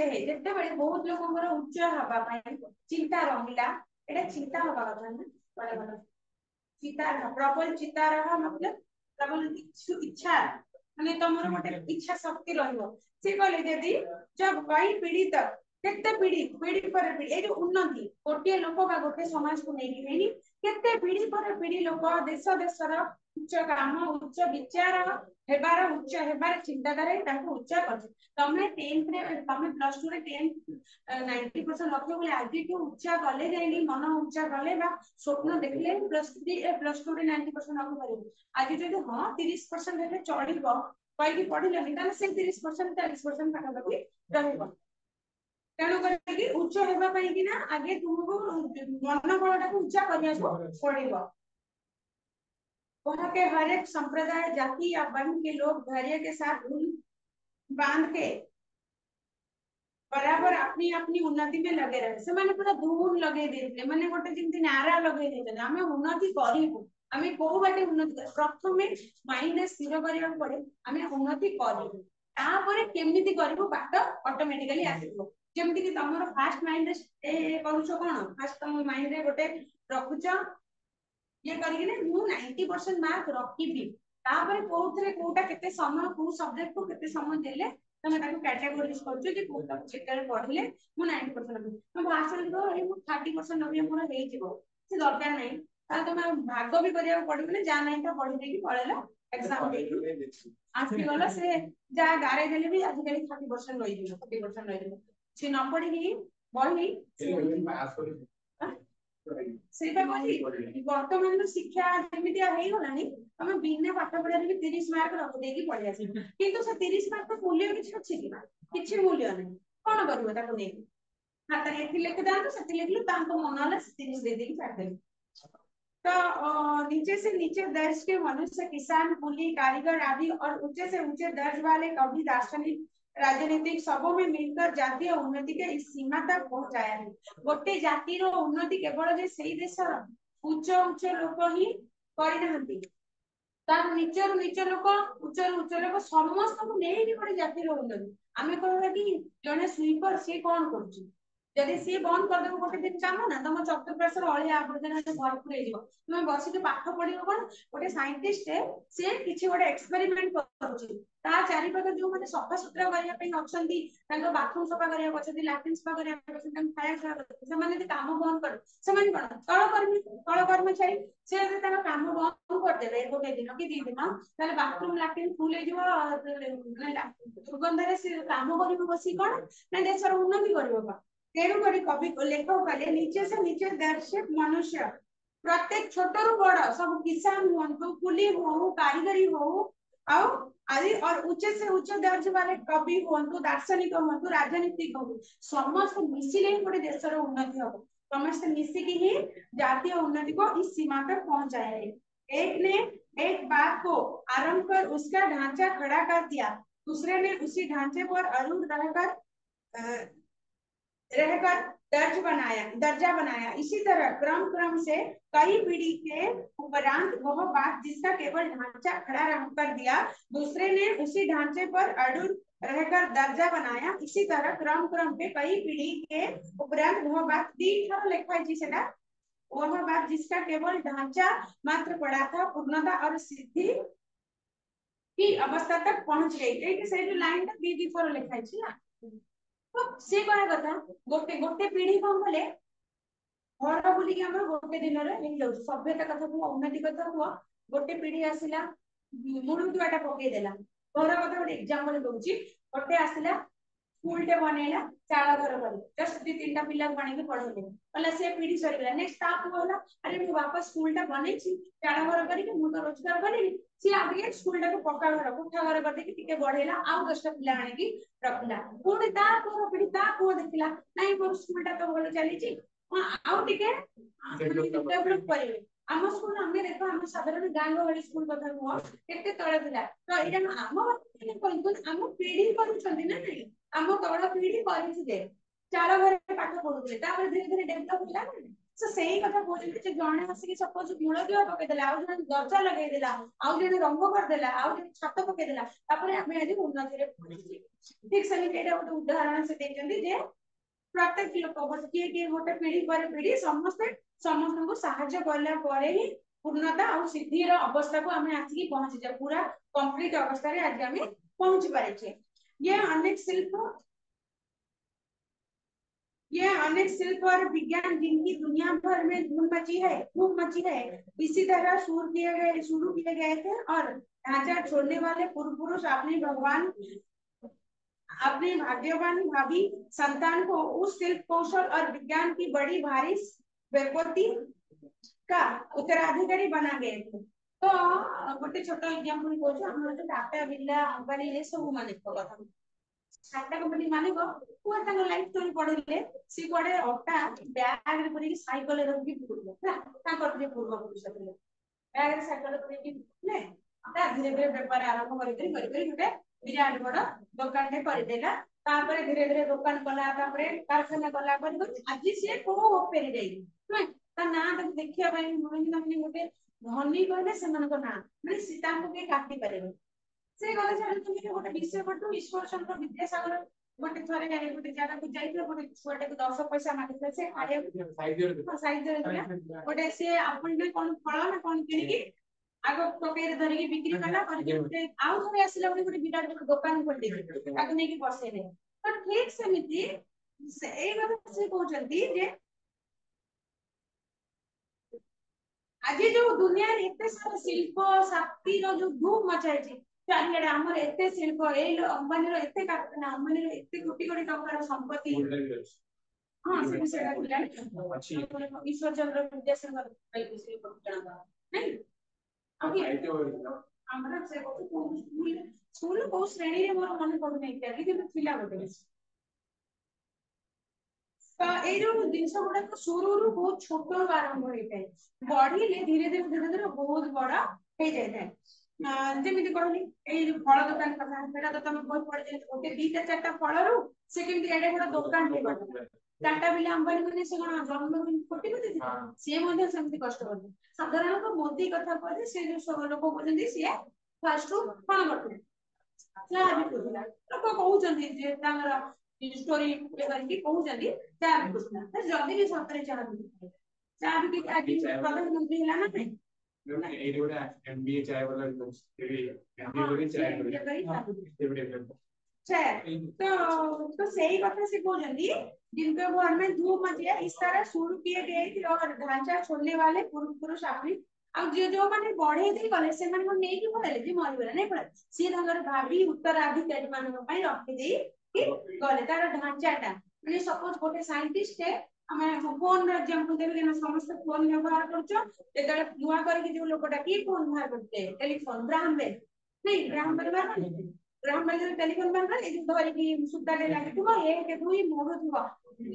हैं जितने बड़े बहुत लोगों उच्च हवा पाई चिंता रहिला एटा चिंता हवा कथा ना बड़ा बड़ा चिंता प्रबल चिंता रहा मतलब प्रबल इच्छा माने तमरो गोटे इच्छा शक्ति रहिबो से कहले यदि जब कई पीढ़ी तक केते पीढ़ी पीढ़ी पर पीढ़ी ए जो उन्नति गोटे लोक का गोटे समाज को नेकी हेनी केते पीढ़ी पर पीढ़ी लोक देश देशर उच्च काम उच्च विचार हेबार उच्च हेबार चिंता करे ताको उच्च कर तमे 10th रे तमे प्लस 2 रे 10 90% लक्ष्य बोले आज के उच्च कले जाइनी मन उच्च कले बा स्वप्न देखले प्लस 2 रे 90% लक्ष्य करिवो आज जदि हां 30% हेले चढ़िबो कहि पढिलनि ताले से 30% 40% पाठापति रहइबो तेणु करके उच्च हेबा पई कि ना आगे तुमको मन बलटा को उच्च करिया को पड़िबो वहां के हर एक संप्रदाय जाति या वर्ण के लोग धैर्य के साथ बांध के बराबर अपनी अपनी उन्नति में लगे रहे से माने पूरा धूम लगे देते माने गोटे जिंती नारा लगे देते हमें उन्नति करिबो हमें को बाटे उन्नति प्रथम माइंड स्थिर करिया पड़े हमें उन्नति करिबो तापर केमिति करिबो बाट ऑटोमेटिकली आसीबो जेमति कि तमरो फास्ट माइंड ए करूछो कोन फास्ट तम माइंड रे गोटे रखुछो ये करिके ने मु 90% मार्क रखिबी तापर कोथरे कोटा केते समय को सब्जेक्ट को केते समय देले तमे ताको कैटेगोराइज करछो कि कोटा चेकर पढले मु 90% रखिबी तो भाषण को ए मु 30% नबी मोर हेइ जिवो से दरकार नै ता तमे भाग भी करिया पड़िबो ने जा नै त पढि दे कि पळेला एग्जाम दे आसी गला से जा गारे देले भी आज कली 30% लई दियो 40% लई दियो से न पढ़ी बही ସେଇଟା କହୁଛି ବର୍ତ୍ତମାନର ଶିକ୍ଷା ଯେମିତି ହେଇଗଲାଣି ତମେ ବିନା ପାଠ ପଢାରେ ବି 30 ମାର୍କ ରଖିଦେଇକି ପଳେଇ ଆସିବ କିନ୍ତୁ ସେ 30 ମାର୍କ ମୂଲ୍ୟ କିଛି ଅଛି କି କିଛି ମୂଲ୍ୟ ନାହିଁ କଣ କରିବ ତାକୁ ନେଇକି ଖାତାରେ ଏଠି ଲେଖିଥାନ୍ତୁ ସେଠି ଲେଖିଲୁ ତାଙ୍କ ମନ ହେଲା 30 ଦେଇଦେଇକି ଛାଡ଼ିଦେଲୁ तो नीचे दर्ज के मनुष्य किसान कुली कारीगर आदि और ऊंचे से ऊंचे दर्ज वाले कवि दार्शनिक राजनीतिक सबों में मिलकर जातीय उन्नति के इस सीमा तक पहुंचाया है गोटे जातिर उन्नति केवल जे सेही देशर उच्च उच्च लोक ही करिनाहंती तार नीचर नीच लोक उच्च लोक समस्त को नेही गोटे जातिर उन्नति आमे कहबा कि जने स्वीपर से कोन करछि जदि सी बंद कर देबो गोटे दिन काम ना तुम चतुर्पार्श्वर अलिया आवर्जना भरपूर हो तुम बस के पाठ पढ़िबो कोन गोटे साइंटिस्ट से किछि गोटे एक्सपेरिमेंट करूछि ता चारि पाख जो माने सफा सुतरा करिया पे अछंती तांको बाथरूम सफा करिया अछंती लैट्रिन सफा करिया अछंती तांको खाया से माने जे काम बंद कर से माने कोन तळ कर्मचारी से जे तांको काम बंद कर देबे गोटे दिन कि दी दिन ताले बाथरूम लैट्रिन फुल हे जिवो दुर्गंधरे से काम करिबो बसी कोन ना देशर उन्नति करिबो बा तेणु करी कवि लेखक कहले नीचे से नीचे दर्शक मनुष्य प्रत्येक छोट रु बड़ सब किसान हो कुली हो कारीगरी हो आदि और उच्च से उच्च दर्ज वाले कवि हो दार्शनिक हो राजनीतिक हो समस्त मिसिले गोटे देशर उन्नति हो समस्त मिसिकी ही जातीय उन्नति को इस सीमा तक पहुंचाया है एक ने एक बात को आरंभ कर उसका ढांचा खड़ा कर दिया दूसरे ने उसी ढांचे पर अरूढ़ रहकर दर्जा बनाया इसी तरह क्रम से कई पीढ़ी के उपरांत वह बात जिसका केवल ढांचा खड़ा कर दिया दूसरे ने उसी ढांचे पर अड़ुर रहकर दर्जा बनाया इसी तरह क्रम पे कई पीढ़ी के उपरांत वह बात लिखा है जिसका वह बात जिसका केवल ढांचा मात्र पड़ा था पूर्णता और सिद्धि की अवस्था तक पहुंच गई से जो लाइन टा बी4 लिखा है ना तो से कह कथा गोटे गोटे पीढ़ी कौन बोले घर बुली के हमर गोटे दिन रे नहीं जाउ सभ्यता कथा को उन्नति कथा हुआ गोटे पीढ़ी आसिला मुरुदुआटा पके देला घर कथा गोटे एग्जांपल दोची गोटे आसिला स्कूल टे बनेला चाला घर कर जस्ट दी तीनटा पिला बने के पढले कहला से पीढ़ी सरीला नेक्स्ट ता कहला अरे मो बापा स्कूल टा बनै छी चाला घर करी मु तो रोजगार करी सी आगे स्कूल टा को पक्का घर कोठा घर कर दे के बढ़ेला आउ 10टा पिला आने की रखला पुणी ता को पीढ़ी ता को देखला नहीं मोर स्कूल टा तो भलो चली छी आउ टिके डेवलप करिवे आम स्कूल आम देख आम साधारण गाँ गहली स्कूल कथा नुह केते तले थिला तो एटा आम आम पीढ़ी करूछंती ना नहीं आम तळ पीढ़ी करिथिले चार घरे पाठ पढुଥିଲେ तापर धीरे धीरे डेवलप होला ना सो सेही कथा बोलते जे जणे आसी सपोज मूल दुआ पके देला आउ जणे दरजा लगे देला आउ जणे रंग कर देला आउ जणे छात पके देला तापर आमे आदि उन्नति रे पहुंची ठीक सेही एटा ଗୋଟେ उदाहरण से देचंदी जे प्रत्येक लोक किए गोटे पीढ़ी पर पीढ़ी समस्त समस्त को साहाय्य करला परे ही पूर्णता और सिद्धिर अवस्था को हमें आसिकी पहुंची जा पूरा कंप्लीट अवस्था रे आज हमें पहुंच पारे छे ये अनेक शिल्प और विज्ञान जिनकी दुनिया भर में धूम मची है इसी तरह शुरू किए गए थे और ढांचा छोड़ने वाले पूर्व पुरुष अपने भाग्यवान भाभी संतान को उस शिल्प कौशल और विज्ञान की बड़ी भारी विपत्ति का उत्तराधिकारी बना गए थे तो गोटे छोट एग्जांपल कहूँ हमर जो टाटा बिरला अंबानी ये सब माने कथा टाटा कंपनी माने को को तांग लाइफ स्टोरी पढिले सी कोडे अटा बैग रे पुरी साइकिल रे रखि पुरले ना तांकर जे पूर्व पुरुष थे बैग रे साइकिल रे पुरी ने ता धीरे धीरे व्यापार आरंभ करि गोटे विराट बड़ दुकान ने कर देला तापर धीरे धीरे दुकान कला तापर कारखाना कला आज से को ओपेरी जाई ना ता ना तक देखिया भाई मोहिनी नामनी गोटे धनी कहले सेमानक ना माने सीता को के काटी पारेबे से गले छाड़ तुम गोटे विषय पढु ईश्वर चंद्र विद्यासागर गोटे थरे गोटे जगह को जाइथिले गोटे छुआटे को 10 पैसा मागिथिले से आया साइज गोटे से आपण ने कोन फळ ना कोन किनिकी आगो टोकेरे धरिकी बिक्री कला करके आउ थरे आसिला गोटे विराट दुकान खोल दे ताकू नेकी बसे ने तो ठीक सेमिति से ए बात से कहउचंती जे आज जो दुनिया एते सारा शिल्प शक्ति रो जो धूम मचाई छी चारियाडे हमर एते शिल्प ए अंबानी रो एते कारखाना अंबानी रो एते कोटी कोटी टंकार संपत्ति हां से विषय का ईश्वर चंद्र विद्यासागर भाई विषय को जाना नहीं हमरा से स्कूल को श्रेणी रे मोर मन पडु नै कि कि थिला गोटे तो ए जो जिनस गुडा को शुरू रु बहुत छोट आरंभ होइते बढ़िले धीरे धीरे बहुत बड़ा हो जाए जेमिति कहली ए जो फल दुकान कथा सेटा तो तमे बहुत पड़ जाय ओके दीटा चारटा फल रु से केमति एडे बड़ा दुकान हे बड टाटा बिला अंबानी माने से कोन जन्म कोटिपति से मध्ये सेमति कष्ट करते साधारणतः मोदी कथा कहले से जो सब लोक बोलନ୍ତି से फर्स्ट रु कोन करते क्या भी कहला लोक कहउचंदी जे तांगर स्टोरी करके कहउचंदी क्या भी कहला जल्दी भी सतरे चाह भी आज प्रधानमंत्री हला ना नहीं ए जोड़ा एमबीए चाय वाला एमबीए चाय तो सही कथा से कहउचंदी जिनके घर में धूम मची है इस तरह शुरू किए गए थे और ढांचा छोड़ने वाले पूर्व पुरुष अपनी अब जो माने बढ़े दे गले से माने नै कि पड़ले जे मरि गले नै पड़े सी धंगर भाभी उत्तराधिकारी मानन पई रखि दे कि गले तार ढांचाटा माने सपोज गोटे साइंटिस्ट है हमें फोन एग्जांपल देबे कि समस्त फोन व्यवहार करछो एतले नुवा करी कि जो लोकटा की फोन व्यवहार करते टेलीफोन ग्राम बेल नहीं ग्राम बेल व्यवहार ग्राम बेल टेलीफोन व्यवहार ए जो धरि कि सुताले लागि तुबो एक दुई मोड़ थुबो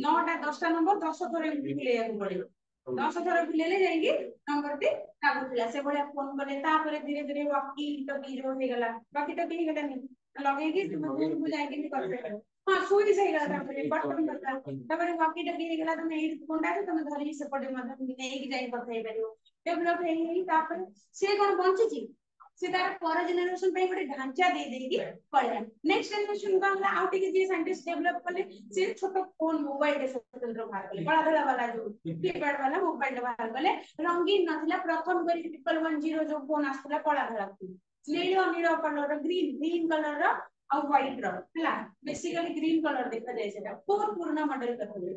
9टा 10टा नंबर 10 थरे बुलेया पड़िबो 10 थरे बुलेले जाईकी नंबर टी लागुला से बळे फोन करे तापरे धीरे धीरे वॉकी टकी जो हे गला बाकी टकी हे गला नहीं लगे कि तुम दूर बुझाई के करते हां सुई से गला तापरे बटन करता तापरे वॉकी टकी हे गला तुम एई कोंडा तुम धरि से पड़े मतलब नहीं कि जाई करते परियो डेवलप हे तापरे से कोन बंची छी से तार पर जनरेशन पे गोटे ढांचा दे देगी पळला नेक्स्ट जनरेशन का हमरा आउट के जे साइंटिस्ट डेवलप करले से छोट फोन मोबाइल के स्वतंत्र बाहर करले बड़ा धड़ा वाला जो कीपैड वाला मोबाइल बाहर करले रंगीन नथिला प्रथम करी 1010 जो फोन आस्तला बड़ा धड़ा नीलो नीलो कलर ग्रीन कलर रो आ व्हाइट रो हला बेसिकली ग्रीन कलर देखा जाय सेटा बहुत पुराना मॉडल करले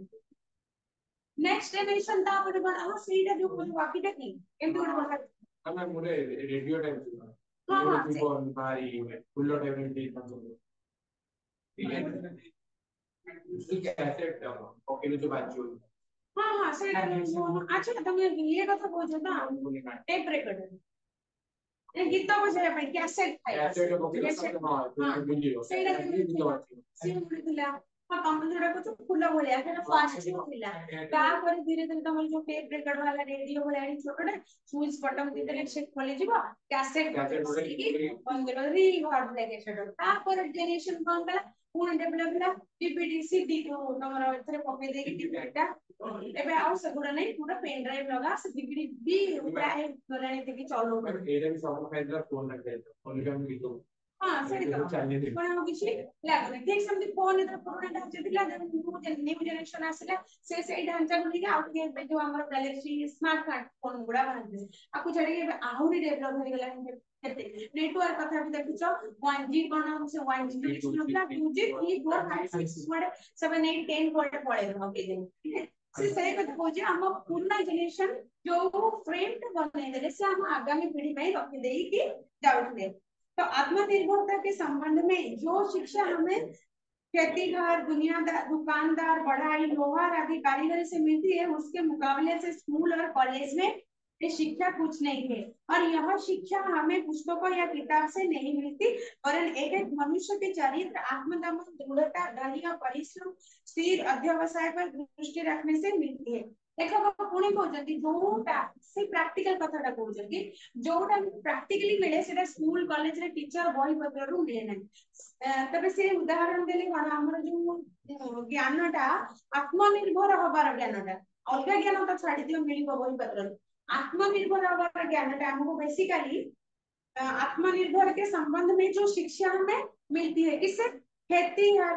नेक्स्ट जनरेशन ता बडे बड़ा हां सेटा जो वाकी टकी एमती बडे बड़ा हमें मुरे रेडियो टाइप हां हां फोन भाई फुल टाइप में ठीक है उसकी कैसेट ओके जो बात जो हां हां सेटा अच्छा तुम ये कथा बोझो ना टेप रिकॉर्डर ए गीत बजाय पे कैसेट था कैसेट ओके हां सेटा से मुरे दिला हाँ तुम जोड़ा कुछ फूल भाया सेटा फास्ट थिला तापर धीरे धीरे तुम जो टेप रेकॉर्ड वाला रेडियो वाला छोटटे स्विच बटन देले से खोली जीवा कैसेट की बंद कर री घर लेके सेटा तापर जनरेशन कोन कला पूर्ण डेवलप होला डीवीडी सीडी तमरा एथरे पके देकी डीवीडीटा एबे आउ सगुडा नै पूरा पेन ड्राइव लगा से डीवीडी भी प्राय गलानी देकी चलो एटा भी सब फाइल फोन रख दे फोन का भी तो हाँ सही तो कोन किछि लागले ठीक समझ फोन इधर पुराना ढांचा दिला न्यू जनरेशन आसिला से ढांचा को लेके आउट के जो हमर गैलेक्सी स्मार्टफोन गुडा बांधे आपको छड़ी के आहुरी डेवलप हो गेला नेटवर्क कथा भी देखिछो 1G कोन से 1G नेटवर्क 2G 3 4 5 6 मारे 7 8 10 कोटे पळे ओके दिन से सही कथा बोझे हम पुराना जनरेशन जो फ्रेम बने देले से हम आगामी पीढ़ी में रख देई कि जाउथले तो आत्मनिर्भरता के संबंध में जो शिक्षा हमें खेतीकार दुकानदार बढ़ाई लोहार आदि कारीगरी से मिलती है उसके मुकाबले से स्कूल और कॉलेज में ये शिक्षा कुछ नहीं है और यह शिक्षा हमें पुस्तकों या किताब से नहीं मिलती वरन एक एक मनुष्य के चरित्र आत्मदमन दृढ़ता धैर्य परिश्रम स्थिर अध्यवसाय पर दृष्टि रखने से मिलती है देखो पुणी कहते जोटा से प्रैक्टिकल कथाटा कहते जोटा प्रैक्टिकली मिले सेटा स्कूल कॉलेज रे टीचर बही पत्र रु मिले ना तबे से उदाहरण देले कोन हमर जो ज्ञानटा आत्मनिर्भर होबार ज्ञानटा अलग ज्ञान तो छाडी दियो मिलिबो बही पत्र आत्मनिर्भर होबार ज्ञानटा हमको बेसिकली आत्मनिर्भर के संबंध में जो शिक्षा हमें मिलती है किससे खेती है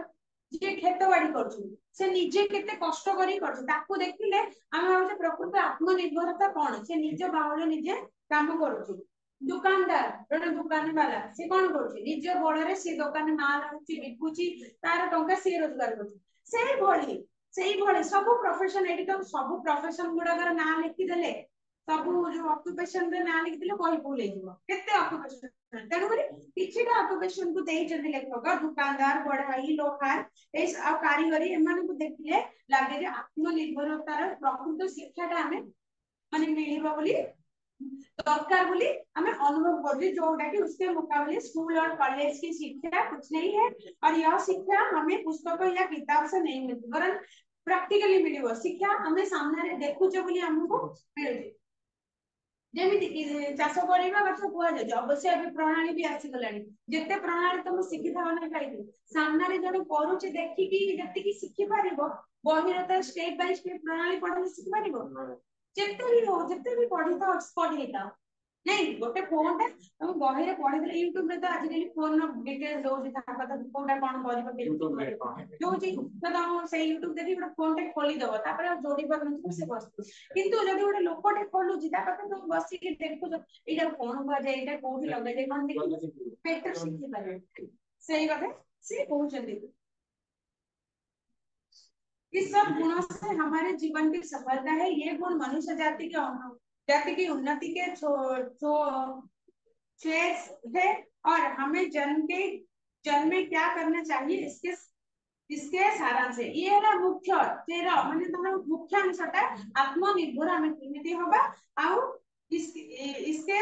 जे खेतबाड़ी करछु से निजे केते कष्ट करी करछु ताकू देखिले हम भाबे प्रकृत आत्मनिर्भरता कोन से निजे बाहुले निजे काम करछु दुकानदार जने दुकान वाला से कोन करछु निजे बड़रे से दुकान माल आछि बिकुची तार टंका से रोजगार करछु सेही भली सब प्रोफेशन एडी तो सब प्रोफेशन गुडाकर ना लिखि देले सब जो ऑक्युपेशन रे ना लिखि देले कहि भूल हेजिवो केते ऑक्युपेशन तेनु करी किछिटा ऑक्युपेशन को देई जने लेखक दुकानदार बढ़ाई लोहार एस आ कारीगरी एमान को देखिले लागे जे आत्मनिर्भरतार प्रकृत शिक्षाटा हमें माने मिलिबो बोली दरकार बोली हमें अनुभव कर जोटा कि उसके मुकाबले स्कूल और कॉलेज की शिक्षा कुछ नहीं है और यह शिक्षा हमें पुस्तकों या किताब से नहीं मिलती वरन प्रैक्टिकली मिलिबो शिक्षा हमें सामने रे देखुछो बोली हमको मिलुची जेमिति कि चाष करबा कथा कुआ जाय अवश्य अभी प्रणाली भी आसी गलानी जेते प्रणाली तुम शिखि थाव ना खाइबो सामने रे जने करूचे देखि कि जति कि शिखि पारिबो बहिरता स्टेप बाय स्टेप प्रणाली पढले शिखि पारिबो जेते भी पढी तो एक्सपर्ट हेता नहीं गोटे फोन टा तुम बहिरे पढी देले YouTube रे तो आज काली फोन नो डिटेल दो जे ता कथा कोटा कोन करबो YouTube रे जो जी तो तुम से YouTube देखि गोटे फोन टा खोली दबो तापर जोडी पर न से वस्तु किंतु जदि गोटे लोकटे खोलु जी ता कथा तुम बसी के देखु एटा कोन बा जाय एटा कोठी लगे जे कोन देखि पेटर शिखि पारे सही बात से कहउचंदी इस सब गुणों से हमारे जीवन की सफलता है ये गुण मनुष्य जाति की उन्नति के है और हमें जन्म में क्या करना चाहिए इसके सारांश है ये है मुख्य तेरा माने तमरा मुख्य अंशटा आत्मनिर्भर हमें केमिति होबा आउ इसके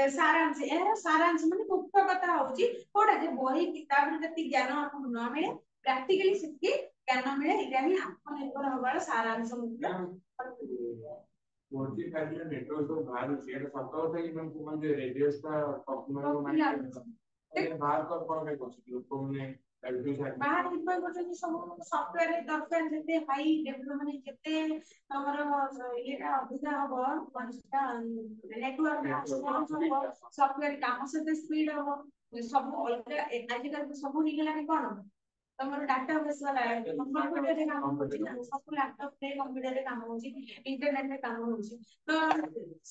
सारांश माने मुख्य कथा होची कोडा जे बही किताब रे जति ज्ञान आपन न मिले प्रैक्टिकली सिद्धि ज्ञान मिले इगानी आत्मनिर्भर होबार सारांश मुख्य मोदी फैमिली नेटवर्क तो बाहर शेयर सतो है कि मन जो रेडियोस का पॉपुलर माइंड बाहर को कौन है कुछ लोगों ने बाहर इतना कुछ सब सॉफ्टवेयर दरकार जते हाई डेवलप माने जते हमर एटा अधिक हबो मनटा नेटवर्क सॉफ्टवेयर काम से स्पीड हबो सब अलग आजकल सब हो गेला कोन तमर डाटा बेस वाला कंप्यूटर रे काम होची सब लैपटॉप रे कंप्यूटर रे काम होची इंटरनेट रे काम होची तो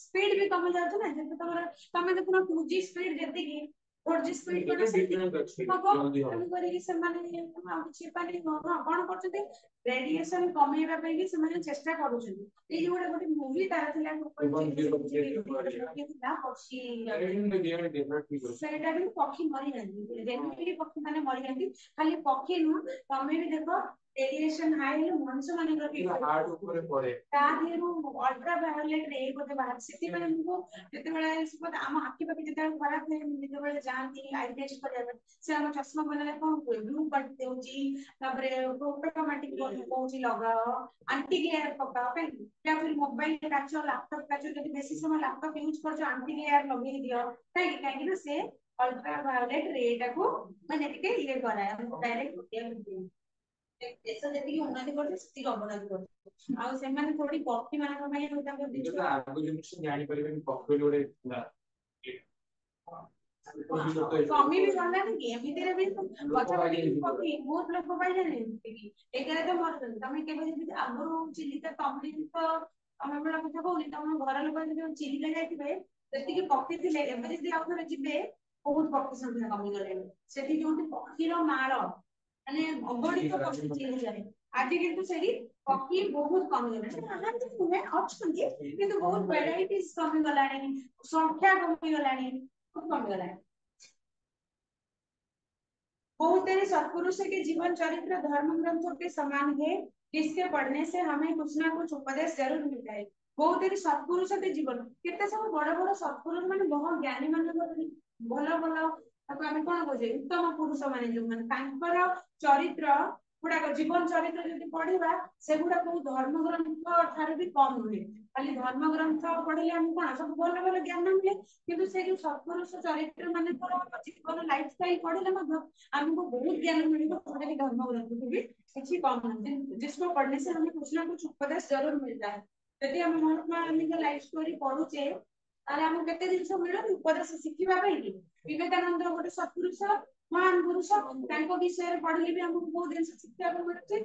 स्पीड भी कम जात ना जब तमे देखो 2G स्पीड जति की 4G स्पीड को हम करी से माने हम छी पानी कोन करछथि रेडिएशन कमेबा पे कि से माने चेष्टा करूछथि ए जोडा गोटे मूवी तार थिला पक्षी सेटा भी पक्षी मरि जाନ୍ତି जेमिति पक्षी माने मरि जाନ୍ତି खाली पक्षी नु तमे भी देखो रेडिएशन हाई है मनुष्य मानकर भी हार्ट ऊपर पड़े तादेरु अल्ट्रा वायलेट रे गोटे बाहर सेति में हमको जते बेला सब हम आखि पाखि जते खराब है जते बेला जानती आई टेस्ट कर से हम चश्मा बनाले कोन ब्लू कट देउची तबरे ऑटोमेटिक कोउची लगाओ एंटी ग्लेयर पकाओ पे या फिर मोबाइल काचो लैपटॉप काचो जति बेसी समय लैपटॉप यूज करछो एंटी ग्लेयर लगे दियो काई ना से अल्ट्रा वायलेट रे टाको माने टिके ये कराय हम डायरेक्ट देश जति उन्नति करते स्थिर अवनति करते आ सेमाने थोड़ी पक्षी मानक में ताको दिस आगु जिनिस जानि परिबेन पक्षी जोडे कमी भी गला कि एमिति रे भी गछ पक्षी बहुत लोक पाइले नहीं एकारे तो मर तमे केबे जति आगु चिलिका तमे तो तमे बड़ा कथा कहूनी तमे घर लोक जो चिलिका जाइथिबे सेति कि पक्षी थिले एबे जति आउथरे जिबे बहुत पक्षी संख्या कमी गले सेति जोंति पक्षीर माळ माने अगणित पक्षी चिली जाए आज किंतु सेही पक्षी बहुत कम गले आनंद नुहे अछंती किंतु बहुत वैरायटीज कमी गलानी संख्या कमी गलानी बहुत कमी गलानी बहुत तेरे सत्पुरुष के जीवन चरित्र धर्म ग्रंथों के समान है जिसके पढ़ने से हमें कुछ ना कुछ उपदेश जरूर मिलता है बहुत तेरे सत्पुरुष के जीवन केते सब बड़ बड़ सत्पुरुष माने बहुत ज्ञानी माने भलो भलो ताको आमे कोन बुझे उत्तम पुरुष माने जो माने तांकर चरित्र गुडा जीवन चरित्र जदि पढ़िबा सेगुडा को धर्म ग्रंथ ठारे भी कम नुहे खाली धर्म ग्रंथ पढ़िले हम कोन सब भलो भलो ज्ञान मिले किंतु से जो सत्पुरुष चरित्र माने जीवन लाइफ स्टाइल पढ़िले मध्य हमको बहुत ज्ञान मिलेगा थोड़े भी धर्म ग्रंथ को भी किसी कम नहीं जिसको पढ़ने से हमें कुछ ना कुछ उपदेश जरूर मिलता है यदि हम महात्मा गांधी का लाइफ स्टोरी पढुचे ताले हमको केते दिन मिले उपदेश शिखिबा पाई विवेकानंद गोटे सत्पुरुष महान पुरुष तांको विषय पढ़ले भी हमको बहुत दिन शिक्षा को मिलते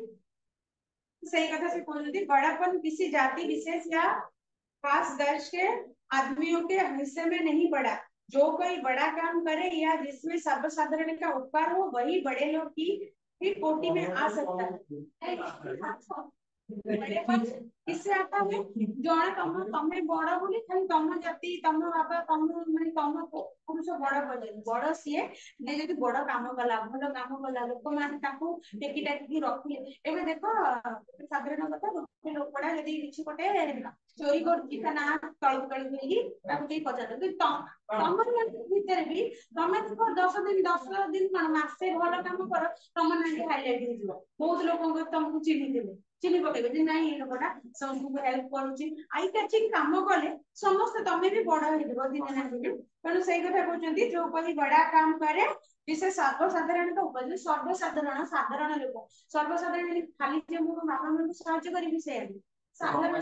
सही कथा से कहते बड़ापन किसी जाति विशेष या खास दर्श के आदमियों के हिस्से में नहीं पड़ा जो कोई बड़ा काम करे या जिसमें सर्वसाधारण का उपकार हो वही बड़े लोग की भी कोटि में आ सकता है किससे आता है जण तमे बड़ बोली खाली तम जाति तम बाबा तम माने तम पुरुष बड़ बोले बड़ सीए ने जति बड़ काम कला भलो काम कला लोक माने ताको टेकी टाकी रखिले एबे देखो साधारण कथा गोटे लोकड़ा यदि किछि कोटे चोरी करछि ता ना तळ तळ होई ताको टे पचार कि तमर भीतर भी तमे देखो 10 दिन कोन मासे भलो काम कर तम ना हाईलाइट हो जिवो बहुत लोक तुमको चिन्हि देबे चिन्हि पकेबे जे नाही ए लोकटा सबको हेल्प करूची आई कैचिंग काम कले समस्त तमे भी बड़ हेबो दिन ना दिन तनु सही कथा कहउचंती जो कोई बड़ा काम करे जिसे सर्वसाधारण का उपज सर्वसाधारण साधारण लोक सर्वसाधारण खाली जे मो बाबा मन सहायता करिबि से साधारण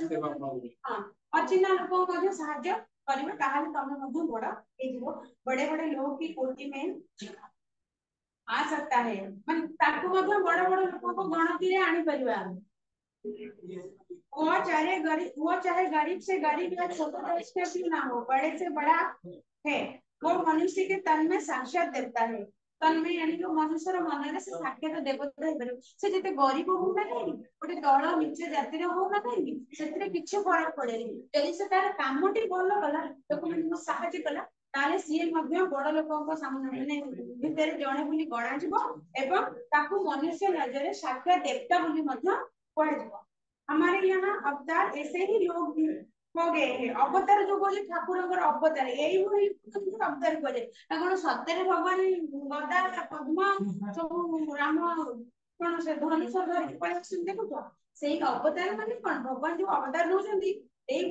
हां अचिन्ना लोक को सहायता करिबे ताहाले तमे मधु बड़ ए जीवो बड़े बड़े लोग की कोटि में आ सकता है मन ताको मधु बड़ बड़ लोक को गणति रे आनी परिबा वो चाहे गरीब से गरीब या छोटा देश के क्यों ना हो बड़े से बड़ा है वो मनुष्य के तन में साक्षात देवता है तन में यानी कि मनुष्य मन में से साक्षात देवता है से जते गरीब हो ना नहीं गोटे दल निच जाति रे हो ना नहीं सेतरे किछ फरक पड़ेनी यदि से तार कामटी भलो कला लोक मन सहायता कला ताले सीए मध्य बड़ लोकक सामने माने भितर जणे बोली गणा जिवो एवं ताकू मनुष्य नजर साक्षात देवता बोली मध्य हमारे यहाँ अवतार ऐसे ही लोग हो गए हैं अवतार जो बोले ठाकुर अवतार यही अवतार बोले सत्य भगवान गदा पद्म सब राम कौन से धनुष धरिक देखुच से अवतार माने कौन भगवान जो अवतार नौकरी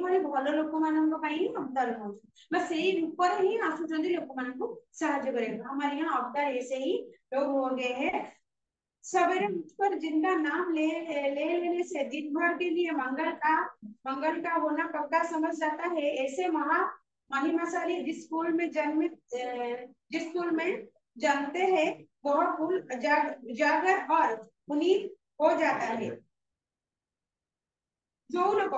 भल लोक मान अवतार नौ से रूप ही आसुच्च लोक मान साहय हमारे यहाँ अवतार ऐसे ही लोग हो गए हैं सवेरे उठकर जिनका नाम ले लेने से दिन भर के लिए मंगल का होना पक्का समझ जाता है ऐसे महिमाशाली जिस स्कूल में जन्मते हैं वह फूल जागर और पुनीत हो जाता है जो लोक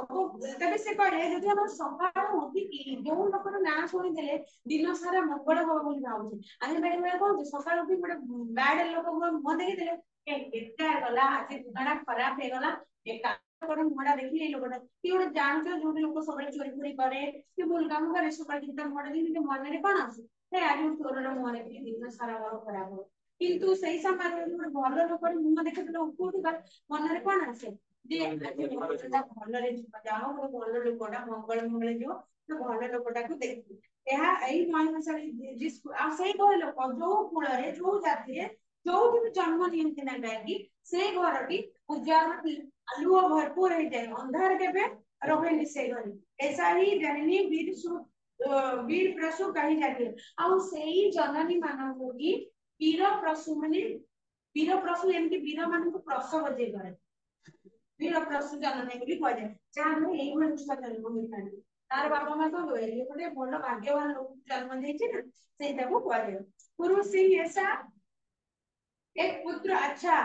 तबे से कहे जदि हम सकाळ उठी जो लोकर ना सुनि देले दिन सारा मंगल हो बोली भाबुछी आने बेले बेले कोन सकाळ उठी बड़े बैड लोक मुह देखि देले केटा गला आज दिनटा खराब हे गला एक काम कर मुहडा देखि ए लोकटा कि ओडे जानछो जो लोक सबले चोरी चोरी करे कि भूल काम करे सकाळ दिन मुहडा देखि मन रे कोन आसी हे आज तोरर मुह देखि दिन सारा खराब हो किंतु सही समय भल लोक मुह देखते उठा मन में कौन आसे भल जाओ भल लोकटा मंगल मंगल जो तो भल लोकटा को देखी से लोक जो कूल जो जाति जो भी जन्म नियंती ना कहीं से घर की उजाला आलुओ भरपूर हो जाए अंधार के रहे से घर ऐसा ही जननी वीर प्रसु कही जाती है आ से जननी मान की वीर प्रसु माने वीर प्रसु एमती वीर मान प्रसव जे करे वीर प्रसु जननी बोली कह जाए जहाँ हम यही छुआ जन्म होता है तार बापा माँ तो गोटे भल भाग्यवान लोक जन्म देती ना से कह पुरुष सिंह ऐसा एक पुत्र अच्छा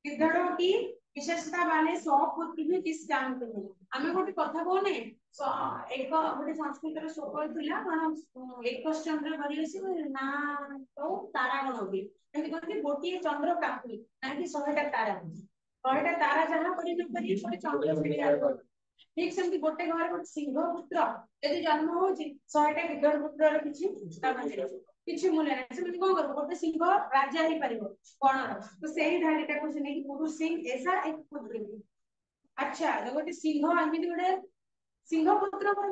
गिद्धड़ों की विशेषता वाले 100 पुत्र भी किस काम के हैं हमें गोटे कथा कहने एक गोटे संस्कृत श्लोक थिला कौन एक चंद्र घरी ना तो तारा गण भी कहते गोटे चंद्र काफी ना कि 100टा तारा 100टा तारा जहाँ कर गोटे चंद्र ठीक सेमती गोटे घर गोटे सिंह पुत्र यदि जन्म हो 100टा गिद्धड़ पुत्र किसी मूल्य ना से कौन कर गोटे सिंह राजा ही पार कौन तो से ही धारीटा को पुरुष सिंह ऐसा एक पुत्र अच्छा गोटे सिंह एमती गोटे सिंह पुत्र भल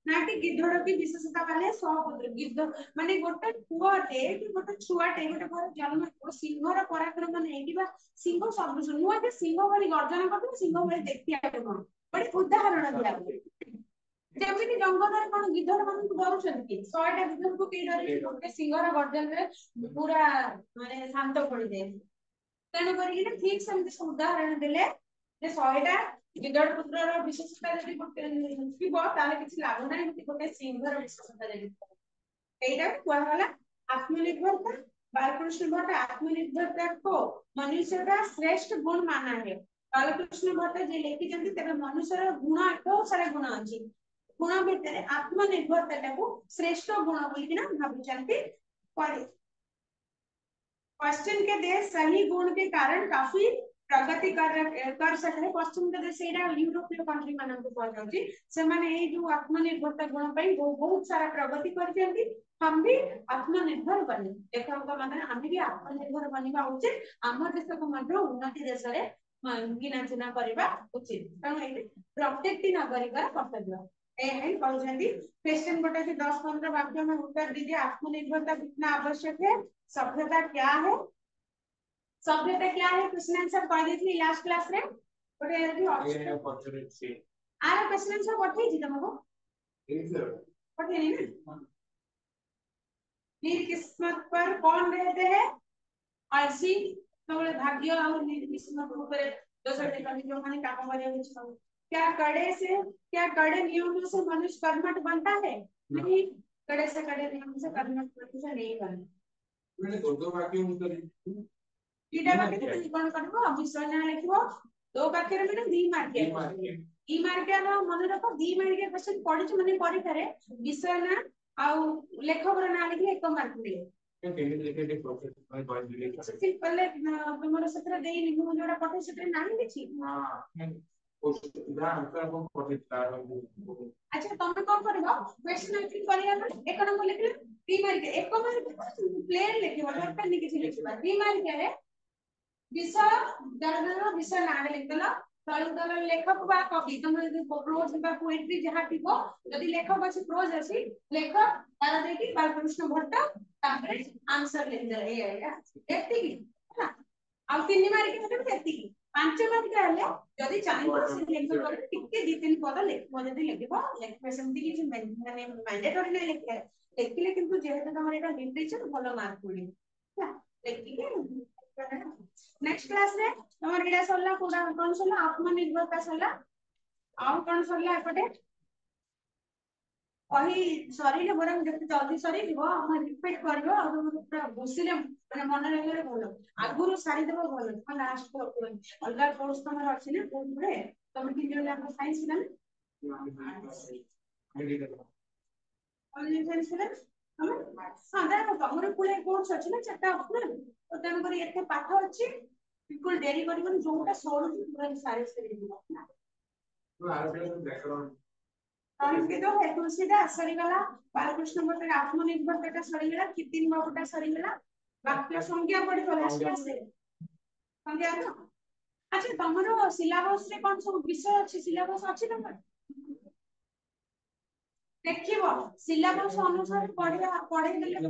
ना कि गिद्धड़ की विशेषता वाले 100 पुत्र गिद्ध माने गोटे पुआटे कि गोटे छुआटे गोटे घर जन्म सिंहर पराक्रम नहीं सिंह सब नुहे सिंह भली गर्जन कर सिंह भली देखिया कौन गोटे उदाहरण दिया जमी जंगल कौन गिद्धड़ मान डरुंट कि 100टा गिद्धड़ को कई डर गोटे सिंहर गर्जन में पूरा माने शांत पड़ जाए तेणु कर ठीक से उदाहरण देले 100टा गिद्धड़ पुत्र विशेषता यदि किसी लाभ ना गोटे सिंहर विशेषता यही कहला आत्मनिर्भरता बालकृष्ण भट्ट आत्मनिर्भरता को मनुष्य का श्रेष्ठ गुण माना है बालकृष्ण भट्ट जी लिखिं मनुष्य गुण बहुत सारा गुण अच्छी गुण भितर आत्मनिर्भरता को श्रेष्ठ गुण बोलिकिना भावी पश्चिम के देश सही गुण के कारण काफी प्रगति कर सकते हैं पश्चिम के देश यूरोपीय कंट्री मान से माने जो आत्मनिर्भरता गुण बहुत सारा प्रगति कर हम भी आत्मनिर्भर बने देखा माने आम भी आत्मनिर्भर बनवा उचित आम देश को उन्नति देश में गिना चुना करवा उचित तेणु प्रत्येक नागरिक कर्तव्य क्वेश्चन गोटे 10-15 वाक्य में उत्तर दीजिए आत्मनिर्भरता कितना आवश्यक है सभ्यता क्या है सभ्यता क्या है क्वेश्चन आंसर कह दी लास्ट क्लास रे गोटे आर क्वेश्चन आंसर पठेई छी तुमको पठेनी ना निर्किस्मत पर कौन रहते हैं अलसी तो भाग्य और निर्किस्मत ऊपर दोसर कभी जो माने काम करे क्या कड़े नियमों से मनुष्य कर्मठ बनता है नहीं कड़े से कड़े नियम से कर्मठ मनुष्य नहीं बनता मैंने दो वाक्य उत्तर ईटा वाक्य तो कौन करबो विषय ना लिखबो दो वाक्य में 2 मार्क ई मार्क ना मन रखो 2 मार्क क्वेश्चन पढ़ी छ माने परीक्षा रे विषय ना आ लेखक रा ना लिखले 1 मार्क मिले सिंपल तुमर सत्र देई निगम जोड़ा पठे सत्र नाही किछि हां अच्छा तुम कौन करबो क्वेश्चन आंसर करिया एक नंबर लिखले 3 मार्क 1 मार्क प्लेन लिखिबो दरकार नहीं किछि लिखबा 3 मार्क रे विषय दरदर विषय नाम लिखला तळुदल लेखक बा कवि तुम यदि प्रोज बा पोएट्री जहां थिबो यदि लेखक अछि प्रोज अछि लेखक तार देखि बालकृष्ण भट्ट तापर आंसर लिख दे एती की आ 3 मार्क हेते एती 5 मार्क हेले यदि चाहिबो से लेखक कर टिके 2-3 पद लिखबो यदि लिखबो लेखबे सेमति कि माने मैंडेटरी नै लिखे लिखले किंतु जेहेतु तमर एटा लिटरेचर भलो मार्क पड़ी लिखिके नेक्स्ट क्लास रे तमर एटा सरला कोडा कोन सरला आत्मनिर्भरता सरला आ कोन सरला एपटे कही सरीले बरम जते जल्दी सरी दिबो हम रिपीट करबो आ पूरा बसिले माने मन लागले भलो आगुरु सारी देबो भलो हम लास्ट को अलगा कोर्स तमर अछि ना कोन रे तम कि जे हम साइंस ना ऑनलाइन साइंस ना हम सादा तमर पुले कोर्स अछि ना चटा ऑप्शनल तो तन करी एते पाठ अछि बिल्कुल देरी करबन जोटा सोडु पूरा सारे से दिबो ना तो आर बैकग्राउंड तो है तुलसीदास सरीगला बालकृष्ण भट्ट आत्मनिर्भरता सरीगला कितिन बाबूटा सरीगला बाकी संज्ञा पड़ी तो लास्ट क्लास रे संज्ञा तो अच्छा तमरो सिलेबस रे कोन सब विषय अछि सिलेबस अछि तमर देखिबो सिलेबस अनुसार पढ़िया पढ़ै देले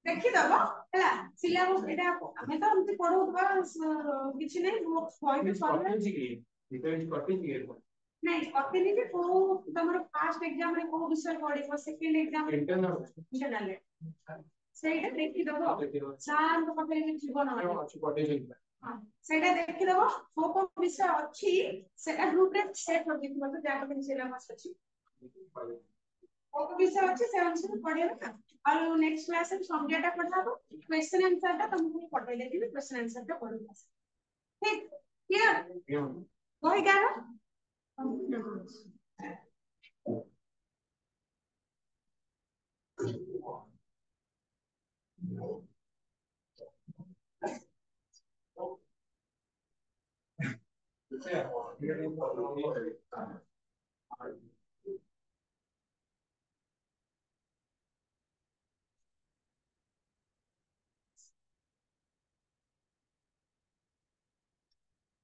देखि दबो हला सिलेबस एटा हमें तो हमते पढौबा किछि नै पॉइंट सॉल्व नहीं कथि नहीं को तमरो फर्स्ट एग्जाम रे को विषय पढिबो सेकंड एग्जाम इंटरनल ସେଇଟା ଦେଖିଦବ ସାରଙ୍କ ପାଖରେ ବି ଥିବ ନା ହଁ ସେଇଟା ଦେଖିଦବ କୋଉ କୋଉ ବିଷୟ ଅଛି ସେଟା ଗ୍ରୁପ ରେ ସେଟ୍ କରିଦେଇଥିବ ତ ଯାହା ପାଖରେ ସିଲେବସ୍ ଅଛି କୋଉ କୋଉ ବିଷୟ ଅଛି ସେ ଅନୁସାରେ ପଢିବା ଆଉ ନେକ୍ସଟ କ୍ଲାସ ରେ ସଂଜ୍ଞାଟା ପଢାହବ क्वेश्चन आंसर ଟା ତମକୁ ପଢେଇ ଦେଇଥିବି क्वेश्चन आंसर ଟା ପଢିବ ठीक क्लियर वही क्या है